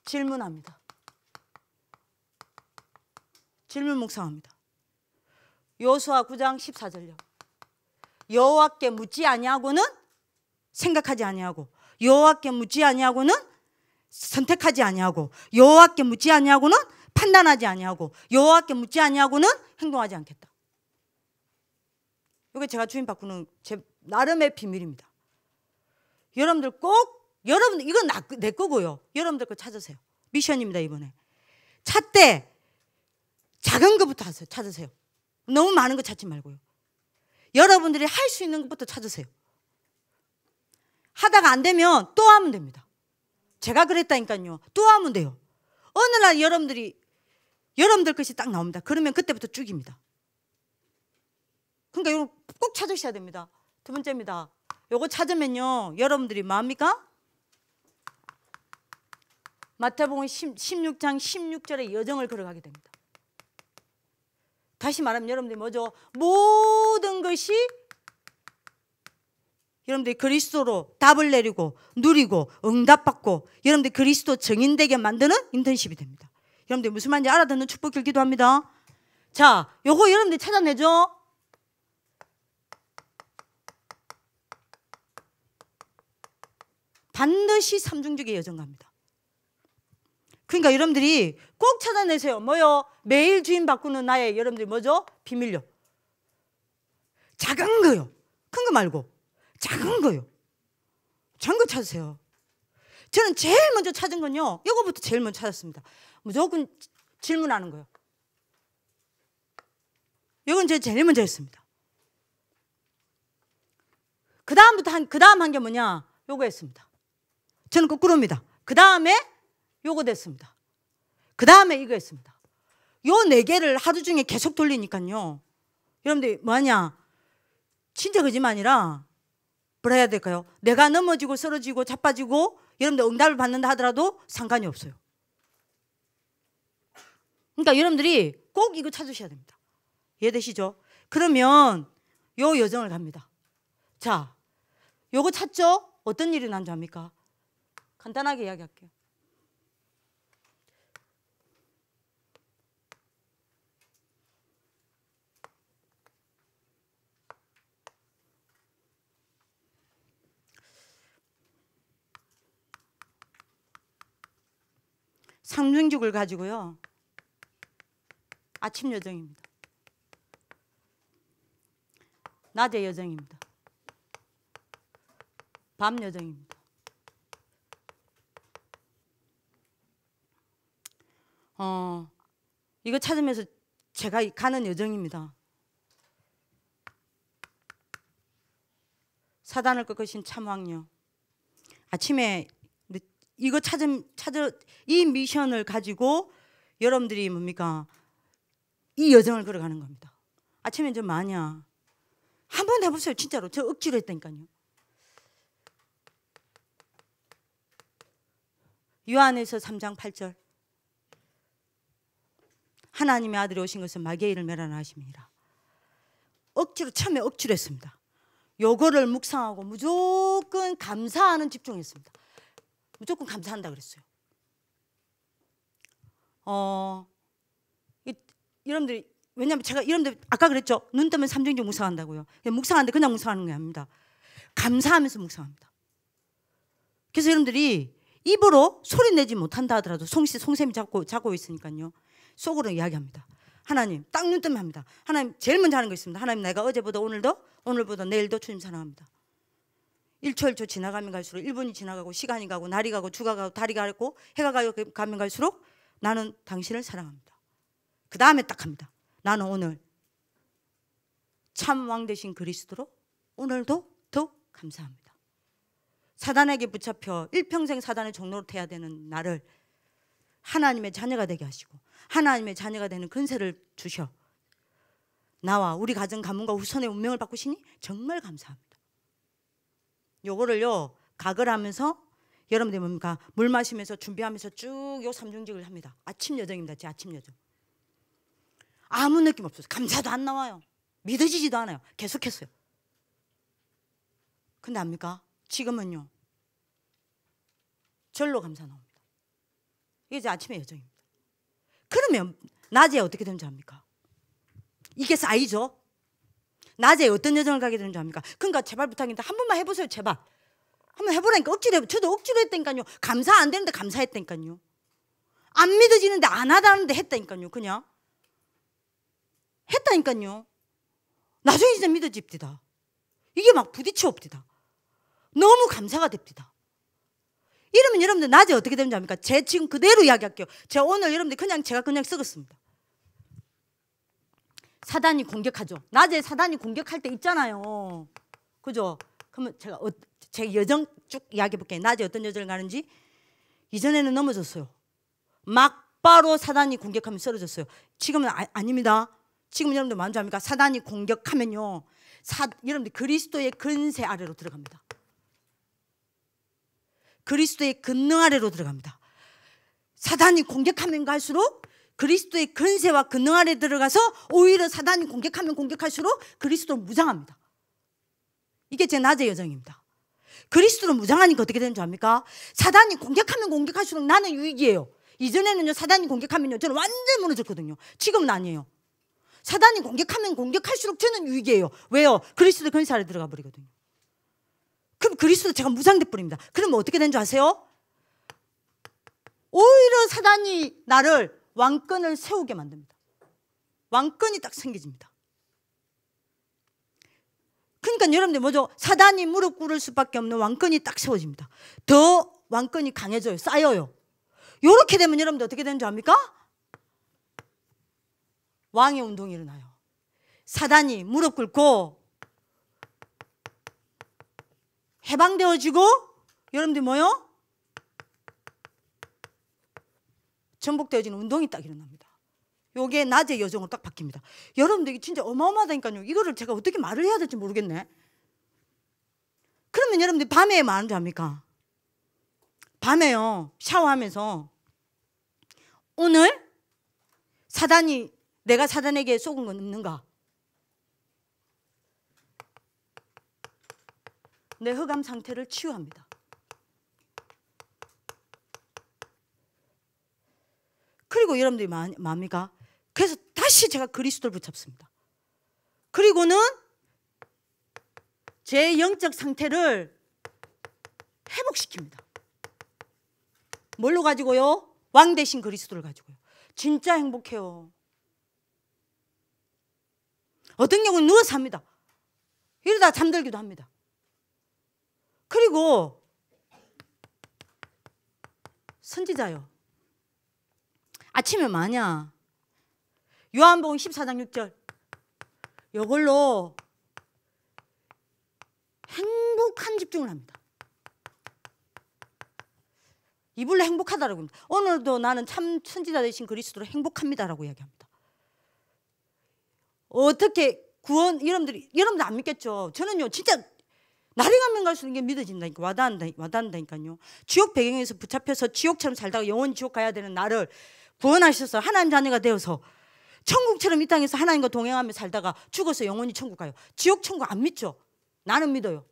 질문합니다. 질문 묵상합니다. 여호수아 9장 14절요. 여호와께 묻지 아니하고는 생각하지 아니하고, 여호와께 묻지 아니하고는 선택하지 아니하고, 여호와께 묻지 아니하고는 판단하지 아니하고, 여호와께 묻지 아니하고는 행동하지 않겠다. 이게 제가 주인 바꾸는 제 나름의 비밀입니다. 여러분들 꼭, 여러분들 이건 내 거고요. 여러분들 거 찾으세요. 미션입니다. 이번에 찾되 작은 것부터 찾으세요. 너무 많은 거 찾지 말고요. 여러분들이 할 수 있는 것부터 찾으세요. 하다가 안 되면 또 하면 됩니다. 제가 그랬다니까요. 또 하면 돼요. 어느 날 여러분들 것이 딱 나옵니다. 그러면 그때부터 쭉입니다. 그러니까 이거 꼭 찾으셔야 됩니다. 2번째입니다. 요거 찾으면요 여러분들이 뭐합니까? 마태복음 16장 16절의 여정을 걸어가게 됩니다. 다시 말하면 여러분들이 뭐죠? 모든 것이 여러분들이 그리스도로 답을 내리고 누리고 응답받고 여러분들이 그리스도 증인되게 만드는 인턴십이 됩니다. 여러분들이 무슨 말인지 알아듣는 축복을 기도합니다. 자, 요거 여러분들이 찾아내죠? 반드시 삼중직의 여정 갑니다. 그러니까 여러분들이 꼭 찾아내세요. 뭐요? 매일 주인 바꾸는 나의 여러분들이 뭐죠? 비밀요. 작은 거요. 큰 거 말고 작은 거요. 작은 거 찾으세요. 저는 제일 먼저 찾은 건요, 이거부터 제일 먼저 찾았습니다. 무조건 질문하는 거요. 이건 제가 제일 먼저 했습니다. 그 다음 한 게 뭐냐? 요거 했습니다. 저는 거꾸로입니다. 그 다음에 요거 됐습니다. 그 다음에 이거 했습니다. 요 네 개를 하루 중에 계속 돌리니까요, 여러분들이 뭐하냐? 진짜 거짓말 아니라 뭐라 해야 될까요? 내가 넘어지고 쓰러지고 자빠지고 여러분들 응답을 받는다 하더라도 상관이 없어요. 그러니까 여러분들이 꼭 이거 찾으셔야 됩니다. 이해되시죠? 그러면 요 여정을 갑니다. 자, 요거 찾죠? 어떤 일이 난 줄 압니까? 간단하게 이야기할게요. 삼중죽을 가지고요, 아침 여정입니다. 낮의 여정입니다. 밤 여정입니다. 이거 찾으면서 제가 가는 여정입니다. 사단을 꺾으신 참왕녀. 아침에 이거 이 미션을 가지고 여러분들이 뭡니까? 이 여정을 걸어가는 겁니다. 아침에 좀 마냐? 한번 해보세요. 진짜로. 저 억지로 했다니까요. 요한에서 3장 8절. 하나님의 아들이 오신 것은 마귀의 일을 멸하라 하심이니라. 억지로, 처음에 억지로 했습니다. 요거를 묵상하고 무조건 감사하는 집중했습니다. 무조건 감사한다 그랬어요. 여러분들이, 왜냐면 제가 여러분들 아까 그랬죠? 눈 뜨면 삼중직 묵상한다고요. 묵상하는데 그냥 묵상하는 게 아닙니다. 감사하면서 묵상합니다. 그래서 여러분들이 입으로 소리 내지 못한다 하더라도 송샘이 잡고 있으니까요, 속으로 이야기합니다. 하나님, 딱 눈 뜨면 합니다. 하나님, 제일 먼저 하는 거 있습니다. 하나님, 내가 어제보다 오늘보다 내일도 주님 사랑합니다. 1초 1초 지나가면 갈수록 1분이 지나가고 시간이 가고 날이 가고 주가 가고 달이 가고 해가 가면 갈수록 나는 당신을 사랑합니다. 그 다음에 딱 합니다. 나는 오늘 참 왕 되신 그리스도로 오늘도 더욱 감사합니다. 사단에게 붙잡혀 일평생 사단의 종로로 태야 되는 나를 하나님의 자녀가 되게 하시고 하나님의 자녀가 되는 근세를 주셔 나와 우리 가정 가문과 후손의 운명을 바꾸시니 정말 감사합니다. 요거를요, 각을 하면서 여러분들이 뭡니까? 물 마시면서 준비하면서 쭉 요 삼중직을 합니다. 아침 여정입니다. 제 아침 여정. 아무 느낌 없어요. 감사도 안 나와요. 믿어지지도 않아요. 계속했어요. 근데 압니까? 지금은요, 절로 감사 나옵니다. 이게 제 아침의 여정입니다. 그러면 낮에 어떻게 되는지 압니까? 이게 쌓이죠. 낮에 어떤 여정을 가게 되는 줄 압니까? 그러니까 제발 부탁인데 한 번만 해보세요. 제발 한번 해보라니까. 억지로 저도 억지로 했다니까요. 감사 안 되는데 감사했다니까요. 안 믿어지는데 안 하다는데 했다니까요. 그냥 했다니까요. 나중에 진짜 믿어집디다. 이게 막 부딪혀 옵디다. 너무 감사가 됩디다. 이러면 여러분들 낮에 어떻게 되는지 압니까? 제 지금 그대로 이야기할게요. 제가 오늘 여러분들 제가 그냥 썩었습니다. 사단이 공격하죠. 낮에 사단이 공격할 때 있잖아요. 그죠? 그러면 제가 여정 쭉 이야기해 볼게요. 낮에 어떤 여정을 가는지. 이전에는 넘어졌어요. 막바로 사단이 공격하면 쓰러졌어요. 지금은 아닙니다. 지금 여러분들 뭔지 압니까? 사단이 공격하면요, 여러분들 그리스도의 근세 아래로 들어갑니다. 그리스도의 근능 아래로 들어갑니다. 사단이 공격하면 갈수록 그리스도의 근세와 근능 아래 들어가서 오히려 사단이 공격하면 공격할수록 그리스도를 무장합니다. 이게 제 낮의 여정입니다. 그리스도를 무장하니까 어떻게 되는 줄 압니까? 사단이 공격하면 공격할수록 나는 유익이에요. 이전에는요, 사단이 공격하면요, 저는 완전히 무너졌거든요. 지금은 아니에요. 사단이 공격하면 공격할수록 저는 유익이에요. 왜요? 그리스도의 근세 아래 들어가 버리거든요. 그럼 그리스도 제가 무장돼 버립니다. 그러면 어떻게 되는 줄 아세요? 오히려 사단이 나를 왕권을 세우게 만듭니다. 왕권이 딱 생겨집니다. 그러니까 여러분들 뭐죠? 사단이 무릎 꿇을 수밖에 없는 왕권이 딱 세워집니다. 더 왕권이 강해져요. 쌓여요. 이렇게 되면 여러분들 어떻게 되는 줄 압니까? 왕의 운동이 일어나요. 사단이 무릎 꿇고 해방되어지고 여러분들 뭐요? 전복되어지는 운동이 딱 일어납니다. 요게 낮의 여정으로 딱 바뀝니다. 여러분들 이게 진짜 어마어마하다니까요. 이거를 제가 어떻게 말을 해야 될지 모르겠네. 그러면 여러분들 밤에 뭐 하는 줄 압니까? 밤에요 샤워하면서 오늘 내가 사단에게 속은 건 없는가? 내 흑암 상태를 치유합니다. 그리고 여러분들이 뭡니까? 그래서 다시 제가 그리스도를 붙잡습니다. 그리고는 제 영적 상태를 회복시킵니다. 뭘로 가지고요? 왕 대신 그리스도를 가지고요. 진짜 행복해요. 어떤 경우는 누워서 합니다. 이러다 잠들기도 합니다. 그리고 선지자요. 아침에 뭐하냐? 요한복음 14장 6절 이걸로 행복한 집중을 합니다. 이불로 행복하다라고 합니다. 오늘도 나는 참 선지자 되신 그리스도로 행복합니다라고 이야기합니다. 어떻게 여러분들 안 믿겠죠? 저는요 진짜 날이 가면 갈수록 이게 믿어진다니까 와닿는다니까요. 지옥 배경에서 붙잡혀서 지옥처럼 살다가 영원히 지옥 가야 되는 나를 구원하셔서 하나님 자녀가 되어서 천국처럼 이 땅에서 하나님과 동행하며 살다가 죽어서 영원히 천국 가요. 지옥 천국 안 믿죠? 나는 믿어요.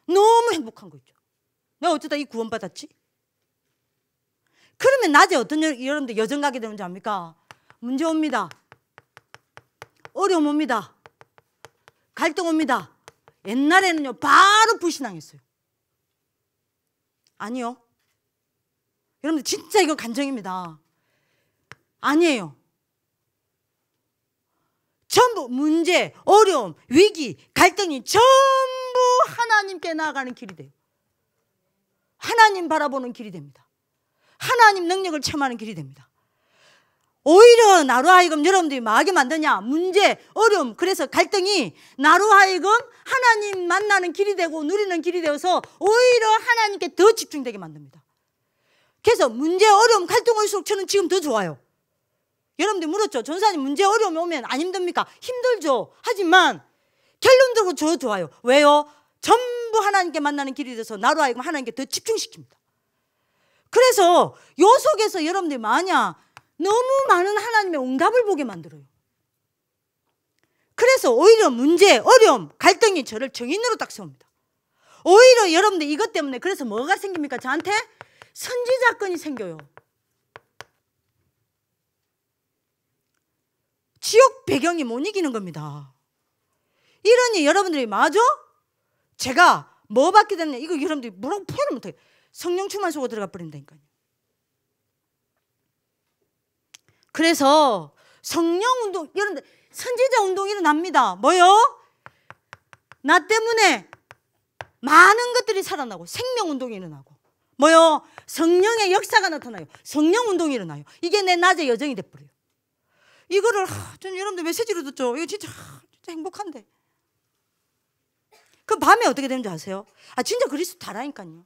너무 행복한 거 있죠. 내가 어쩌다 이 구원 받았지? 그러면 낮에 어떤 여러분들 여정 가게 되는 줄 압니까? 문제 옵니다. 어려움 옵니다. 갈등 옵니다. 옛날에는요 바로 불신앙했어요. 아니요. 여러분들 진짜 이거 간증입니다. 아니에요. 전부 문제, 어려움, 위기, 갈등이 전부 하나님께 나아가는 길이 돼요. 하나님 바라보는 길이 됩니다. 하나님 능력을 체험하는 길이 됩니다. 오히려 나로 하여금 여러분들이 뭐하게 만드냐? 문제, 어려움, 그래서 갈등이 나로 하여금 하나님 만나는 길이 되고 누리는 길이 되어서 오히려 하나님께 더 집중되게 만듭니다. 그래서 문제, 어려움, 갈등 올수록 저는 지금 더 좋아요. 여러분들 물었죠? 전사님 문제, 어려움이 오면 안 힘듭니까? 힘들죠. 하지만 결론적으로 저 좋아요. 왜요? 전부 하나님께 만나는 길이 돼서 나로 하여금 하나님께 더 집중시킵니다. 그래서 요 속에서 여러분들이 너무 많은 하나님의 응답을 보게 만들어요. 그래서 오히려 문제, 어려움, 갈등이 저를 정인으로 딱 세웁니다. 오히려 여러분들 이것 때문에 그래서 뭐가 생깁니까? 저한테 선지자권이 생겨요. 지옥 배경이 못 이기는 겁니다. 이러니 여러분들이 맞아? 제가 뭐 받게 됐냐? 이거 여러분들이 뭐라고 표현을 못해요. 성령 충만 속으로 들어가 버린다니까요. 그래서 성령 운동, 여러분들 선지자 운동이 일어납니다. 뭐요? 나 때문에 많은 것들이 살아나고 생명 운동이 일어나고 뭐요? 성령의 역사가 나타나요. 성령 운동이 일어나요. 이게 내 낮의 여정이 돼버려요. 이거를 저는 여러분들 메시지로 듣죠. 이거 진짜 행복한데. 그 밤에 어떻게 되는지 아세요? 진짜 그리스도 다라니까요.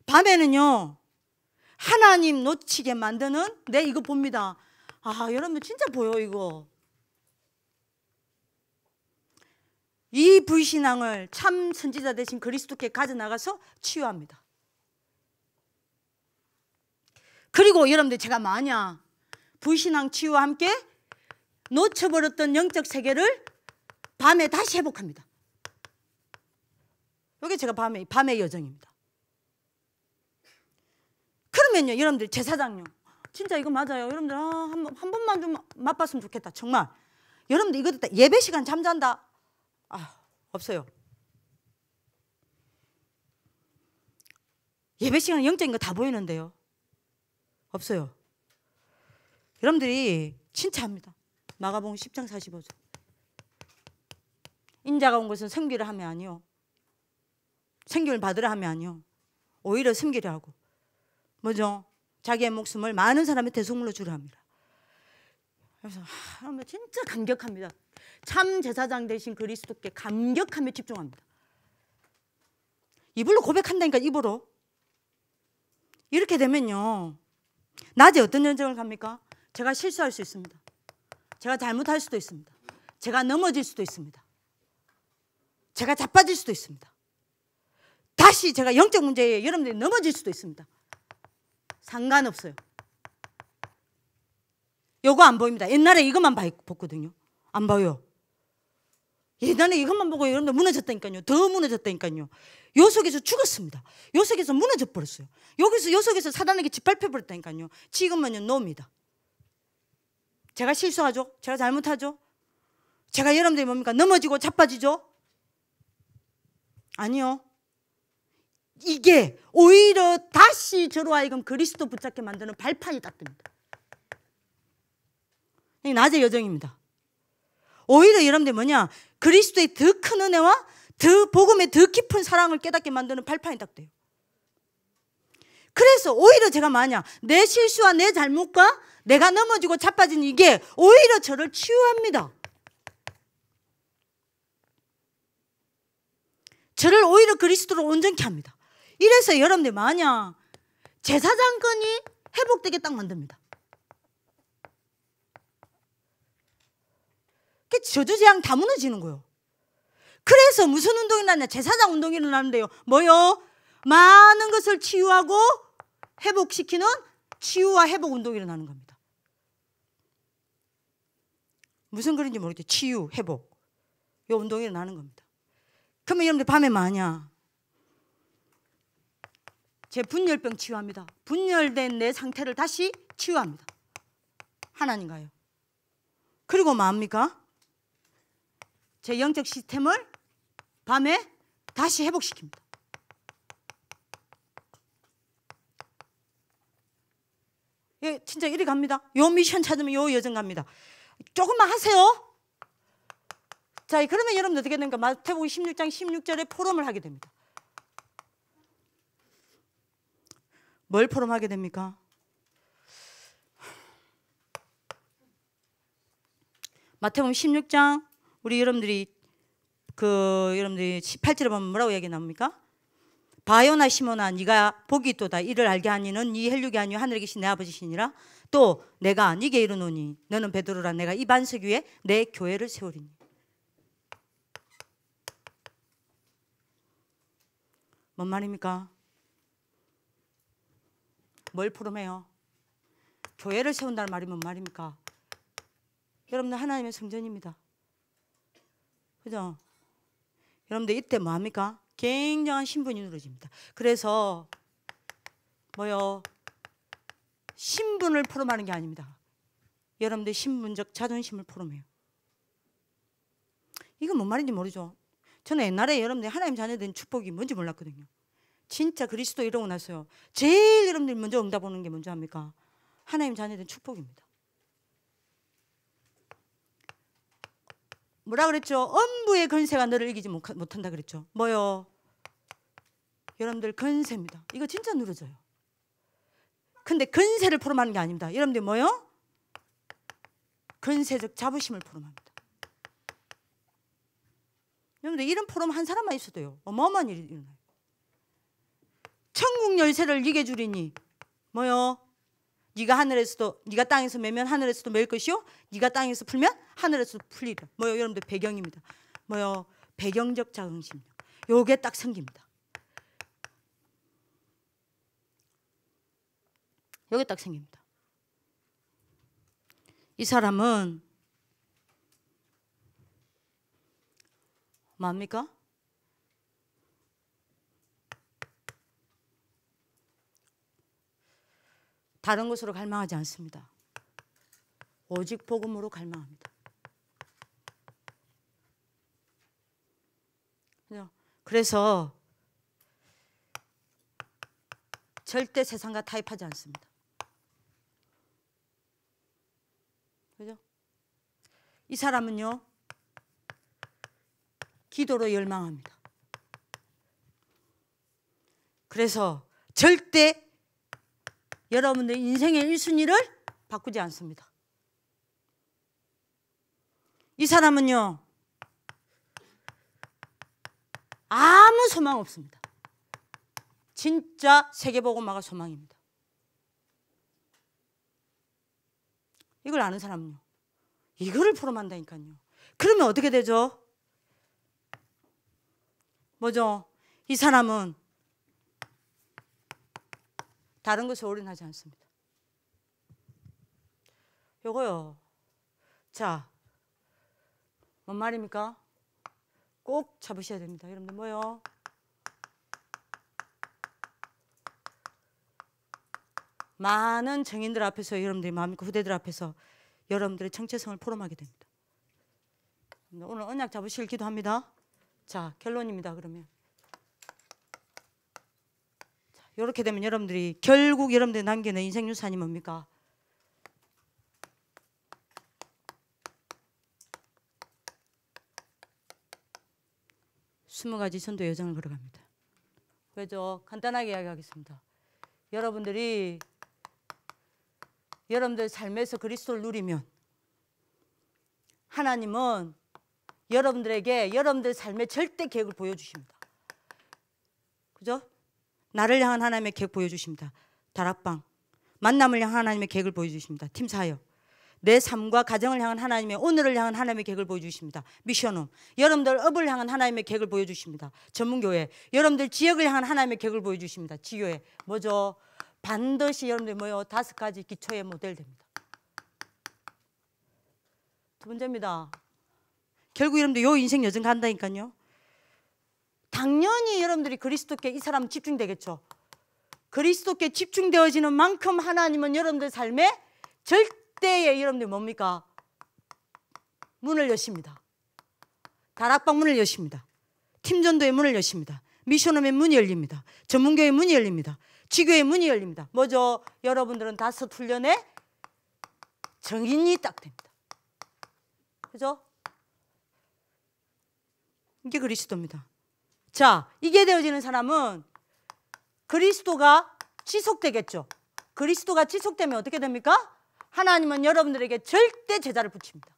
밤에는요 하나님 놓치게 만드는 이거 봅니다. 여러분들 진짜 보여 이거. 이 불신앙을 참 선지자 되신 그리스도께 가져나가서 치유합니다. 그리고 여러분들 제가 불신앙 치유와 함께 놓쳐버렸던 영적 세계를 밤에 다시 회복합니다. 이게 제가 밤의 여정입니다. 그러면요 여러분들 제사장요 진짜 이거 맞아요. 여러분들 한 번만 좀 맛봤으면 좋겠다. 정말 여러분들 이거 듣다 예배 시간 잠잔다. 없어요. 예배 시간에 영적인 거 다 보이는데요. 없어요. 여러분들이 진짜합니다. 마가복음 10장 45절. 인자가 온 것은 섬기려 하면 아니요. 생기를 받으려 하면 아니요. 오히려 섬기려 하고. 뭐죠? 자기의 목숨을 많은 사람의 대속물로 주려 합니다. 그래서 진짜 감격합니다. 참 제사장 되신 그리스도께 감격하며 집중합니다. 입으로 고백한다니까, 입으로. 이렇게 되면요, 낮에 어떤 전쟁을 갑니까? 제가 실수할 수 있습니다. 제가 잘못할 수도 있습니다. 제가 넘어질 수도 있습니다. 제가 자빠질 수도 있습니다. 다시 제가 영적 문제에 여러분들이 넘어질 수도 있습니다. 상관없어요. 요거 안 보입니다. 옛날에 이것만 봤거든요. 안 봐요. 옛날에 이것만 보고 여러분들 무너졌다니까요. 더 무너졌다니까요. 요 속에서 죽었습니다. 요 속에서 무너져 버렸어요. 요 속에서 사단에게 짓밟혀 버렸다니까요. 지금은요, 노입니다. 제가 실수하죠? 제가 잘못하죠? 제가 여러분들이 뭡니까? 넘어지고 자빠지죠? 아니요. 이게 오히려 다시 저로 하여금 그리스도 붙잡게 만드는 발판이 딱 됩니다. 이게 낮의 여정입니다. 오히려 여러분들 뭐냐? 그리스도의 더 큰 은혜와 더 복음의 더 깊은 사랑을 깨닫게 만드는 발판이 딱 돼요. 그래서 오히려 제가 뭐냐? 내 실수와 내 잘못과 내가 넘어지고 자빠진 이게 오히려 저를 치유합니다. 저를 오히려 그리스도로 온전케 합니다. 이래서 여러분들 뭐냐? 제사장권이 회복되게 딱 만듭니다. 저주재앙 다 무너지는 거예요. 그래서 무슨 운동이 일어나냐? 제사장 운동이 일어나는데요. 뭐요? 많은 것을 치유하고 회복시키는 치유와 회복 운동이 일어나는 겁니다. 무슨 글인지 모르겠죠. 치유, 회복. 이 운동이 일어나는 겁니다. 그러면 여러분들 밤에 뭐하냐? 제 분열병 치유합니다. 분열된 내 상태를 다시 치유합니다. 하나님과요. 그리고 뭐합니까? 제 영적 시스템을 밤에 다시 회복시킵니다. 예, 진짜 이리 갑니다. 요 미션 찾으면 요 여정 갑니다. 조금만 하세요. 자, 그러면 여러분 어떻게 됩니까? 마태복음 16장 16절에 포럼을 하게 됩니다. 뭘 포럼하게 됩니까? 마태복음 16장 우리 여러분들이 18절에 보면 뭐라고 얘기 나옵니까? 바요나 시몬아 네가 복이 있도다. 이를 알게 하니는 네 혈육이 아니요 하늘에 계신 내 아버지시니라. 또 내가 네게 이르노니 너는 베드로라. 내가 이 반석 위에 내 교회를 세우리니. 뭔 말입니까? 뭘 포럼해요? 교회를 세운다는 말이 뭔 말입니까? 여러분들 하나님의 성전입니다. 그죠? 여러분들 이때 뭐합니까? 굉장한 신분이 누려집니다. 그래서 뭐요? 신분을 포럼하는 게 아닙니다. 여러분들 신분적 자존심을 포럼해요. 이건 뭔 말인지 모르죠? 저는 옛날에 여러분들 하나님 자녀된 축복이 뭔지 몰랐거든요. 진짜 그리스도 이러고 나서요. 제일 여러분들이 먼저 응답 오는 게 뭔지 압니까? 하나님 자녀된 축복입니다. 뭐라 그랬죠? 엄부의 건세가 너를 이기지 못한다 그랬죠. 뭐요? 여러분들 건세입니다. 이거 진짜 누려져요. 근데 건세를 포럼하는 게 아닙니다. 여러분들 뭐요? 건세적 자부심을 포럼합니다. 여러분들 이런 포럼 한 사람만 있어도요. 어마어마한 일이 일어나요. 천국 열쇠를 네게 주리니 뭐요? 네가 하늘에서도 네가 땅에서 매면 하늘에서도 매일 것이요 네가 땅에서 풀면 하늘에서도 풀리라. 뭐요? 여러분들 배경입니다. 뭐요? 배경적 자긍심요. 요게 딱 생깁니다. 요게 딱 생깁니다. 이 사람은 뭡니까? 다른 곳으로 갈망하지 않습니다. 오직 복음으로 갈망합니다. 그래서 절대 세상과 타협하지 않습니다. 그죠? 이 사람은요, 기도로 열망합니다. 그래서 절대 여러분들 인생의 1순위를 바꾸지 않습니다. 이 사람은요, 아무 소망 없습니다. 진짜 세계복음화가 소망입니다. 이걸 아는 사람은요, 이거를 포럼한다니까요. 그러면 어떻게 되죠? 뭐죠? 이 사람은 다른 것에 올인하지 않습니다. 요거요. 자, 뭔 말입니까? 꼭 잡으셔야 됩니다. 여러분들 뭐요? 많은 정인들 앞에서 여러분들이 마음과 후대들 앞에서 여러분들의 정체성을 포럼하게 됩니다. 오늘 언약 잡으시길 기도합니다. 자, 결론입니다. 그러면 자, 이렇게 되면 여러분들이 결국 여러분들이 남기는 인생 유산이 뭡니까? 스무 가지 전도 여정을 걸어갑니다. 왜죠? 간단하게 이야기하겠습니다. 여러분들이 여러분들 삶에서 그리스도를 누리면 하나님은 여러분들에게 여러분들 삶의 절대 계획을 보여주십니다. 그죠? 나를 향한 하나님의 계획 보여주십니다. 다락방, 만남을 향한 하나님의 계획을 보여주십니다. 팀 사역, 내 삶과 가정을 향한 하나님의, 오늘을 향한 하나님의 계획을 보여주십니다. 미션홈, 여러분들 업을 향한 하나님의 계획을 보여주십니다. 전문교회, 여러분들 지역을 향한 하나님의 계획을 보여주십니다. 지교회, 뭐죠? 반드시 여러분들 뭐요? 5가지 기초의 모델 됩니다. 두 번째입니다. 결국 여러분들 요 인생 여정 간다니까요. 당연히 여러분들이 그리스도께, 이 사람은 집중되겠죠. 그리스도께 집중되어지는 만큼 하나님은 여러분들 삶에 절대의 여러분들 뭡니까? 문을 여십니다. 다락방 문을 여십니다. 팀전도의 문을 여십니다. 미션홈의 문이 열립니다. 전문교회의 문이 열립니다. 지교의 문이 열립니다. 뭐죠? 여러분들은 5훈련에 정인이 딱 됩니다. 그죠? 이게 그리스도입니다. 자, 이게 되어지는 사람은 그리스도가 지속되겠죠. 그리스도가 지속되면 어떻게 됩니까? 하나님은 여러분들에게 절대 제자를 붙입니다.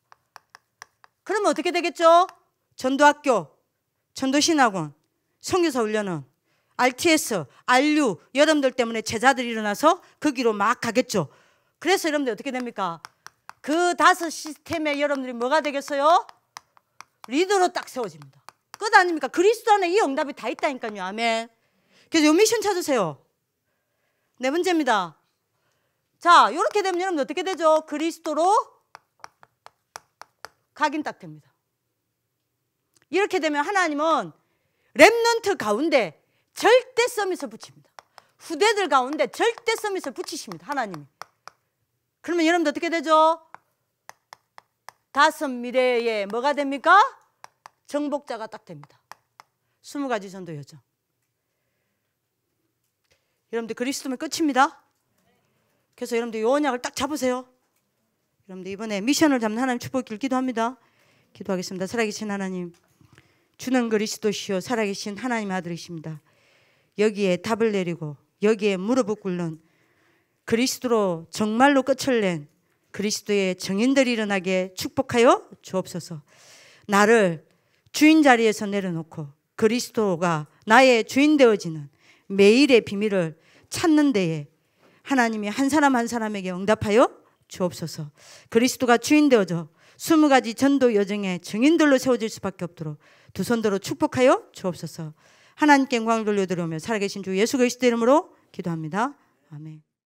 그러면 어떻게 되겠죠? 전도학교, 전도신학원, 선교사 훈련은 RTS, RU 여러분들 때문에 제자들이 일어나서 그 길로 막 가겠죠. 그래서 여러분들 어떻게 됩니까? 그 5 시스템에 여러분들이 뭐가 되겠어요? 리더로 딱 세워집니다. 끝 아닙니까? 그리스도 안에 이 응답이 다 있다니까요. 아멘. 그래서 요 미션 찾으세요. 4번째입니다. 자, 이렇게 되면 여러분 어떻게 되죠? 그리스도로 각인 딱 됩니다. 이렇게 되면 하나님은 렘넌트 가운데 절대 서밋을 붙입니다. 후대들 가운데 절대 서밋을 붙이십니다. 하나님이. 그러면 여러분들 어떻게 되죠? 5 미래에 뭐가 됩니까? 정복자가 딱 됩니다. 20가지 전도 여정. 여러분들 그리스도면 끝입니다. 그래서 여러분들 요 언약을 딱 잡으세요. 여러분들 이번에 미션을 잡는 하나님 축복을 기도합니다. 기도하겠습니다. 살아계신 하나님, 주는 그리스도시요 살아계신 하나님의 아들이십니다. 여기에 답을 내리고 여기에 무릎을 꿇는 그리스도로 정말로 끝을 낸 그리스도의 정인들이 일어나게 축복하여 주옵소서. 나를 주인 자리에서 내려놓고 그리스도가 나의 주인 되어지는 매일의 비밀을 찾는 데에 하나님이 한 사람 한 사람에게 응답하여 주옵소서. 그리스도가 주인 되어져 20가지 전도 여정의 증인들로 세워질 수밖에 없도록 두 손들어 축복하여 주옵소서. 하나님께 영광을 돌려드리며 살아계신 주 예수 그리스도 이름으로 기도합니다. 아멘.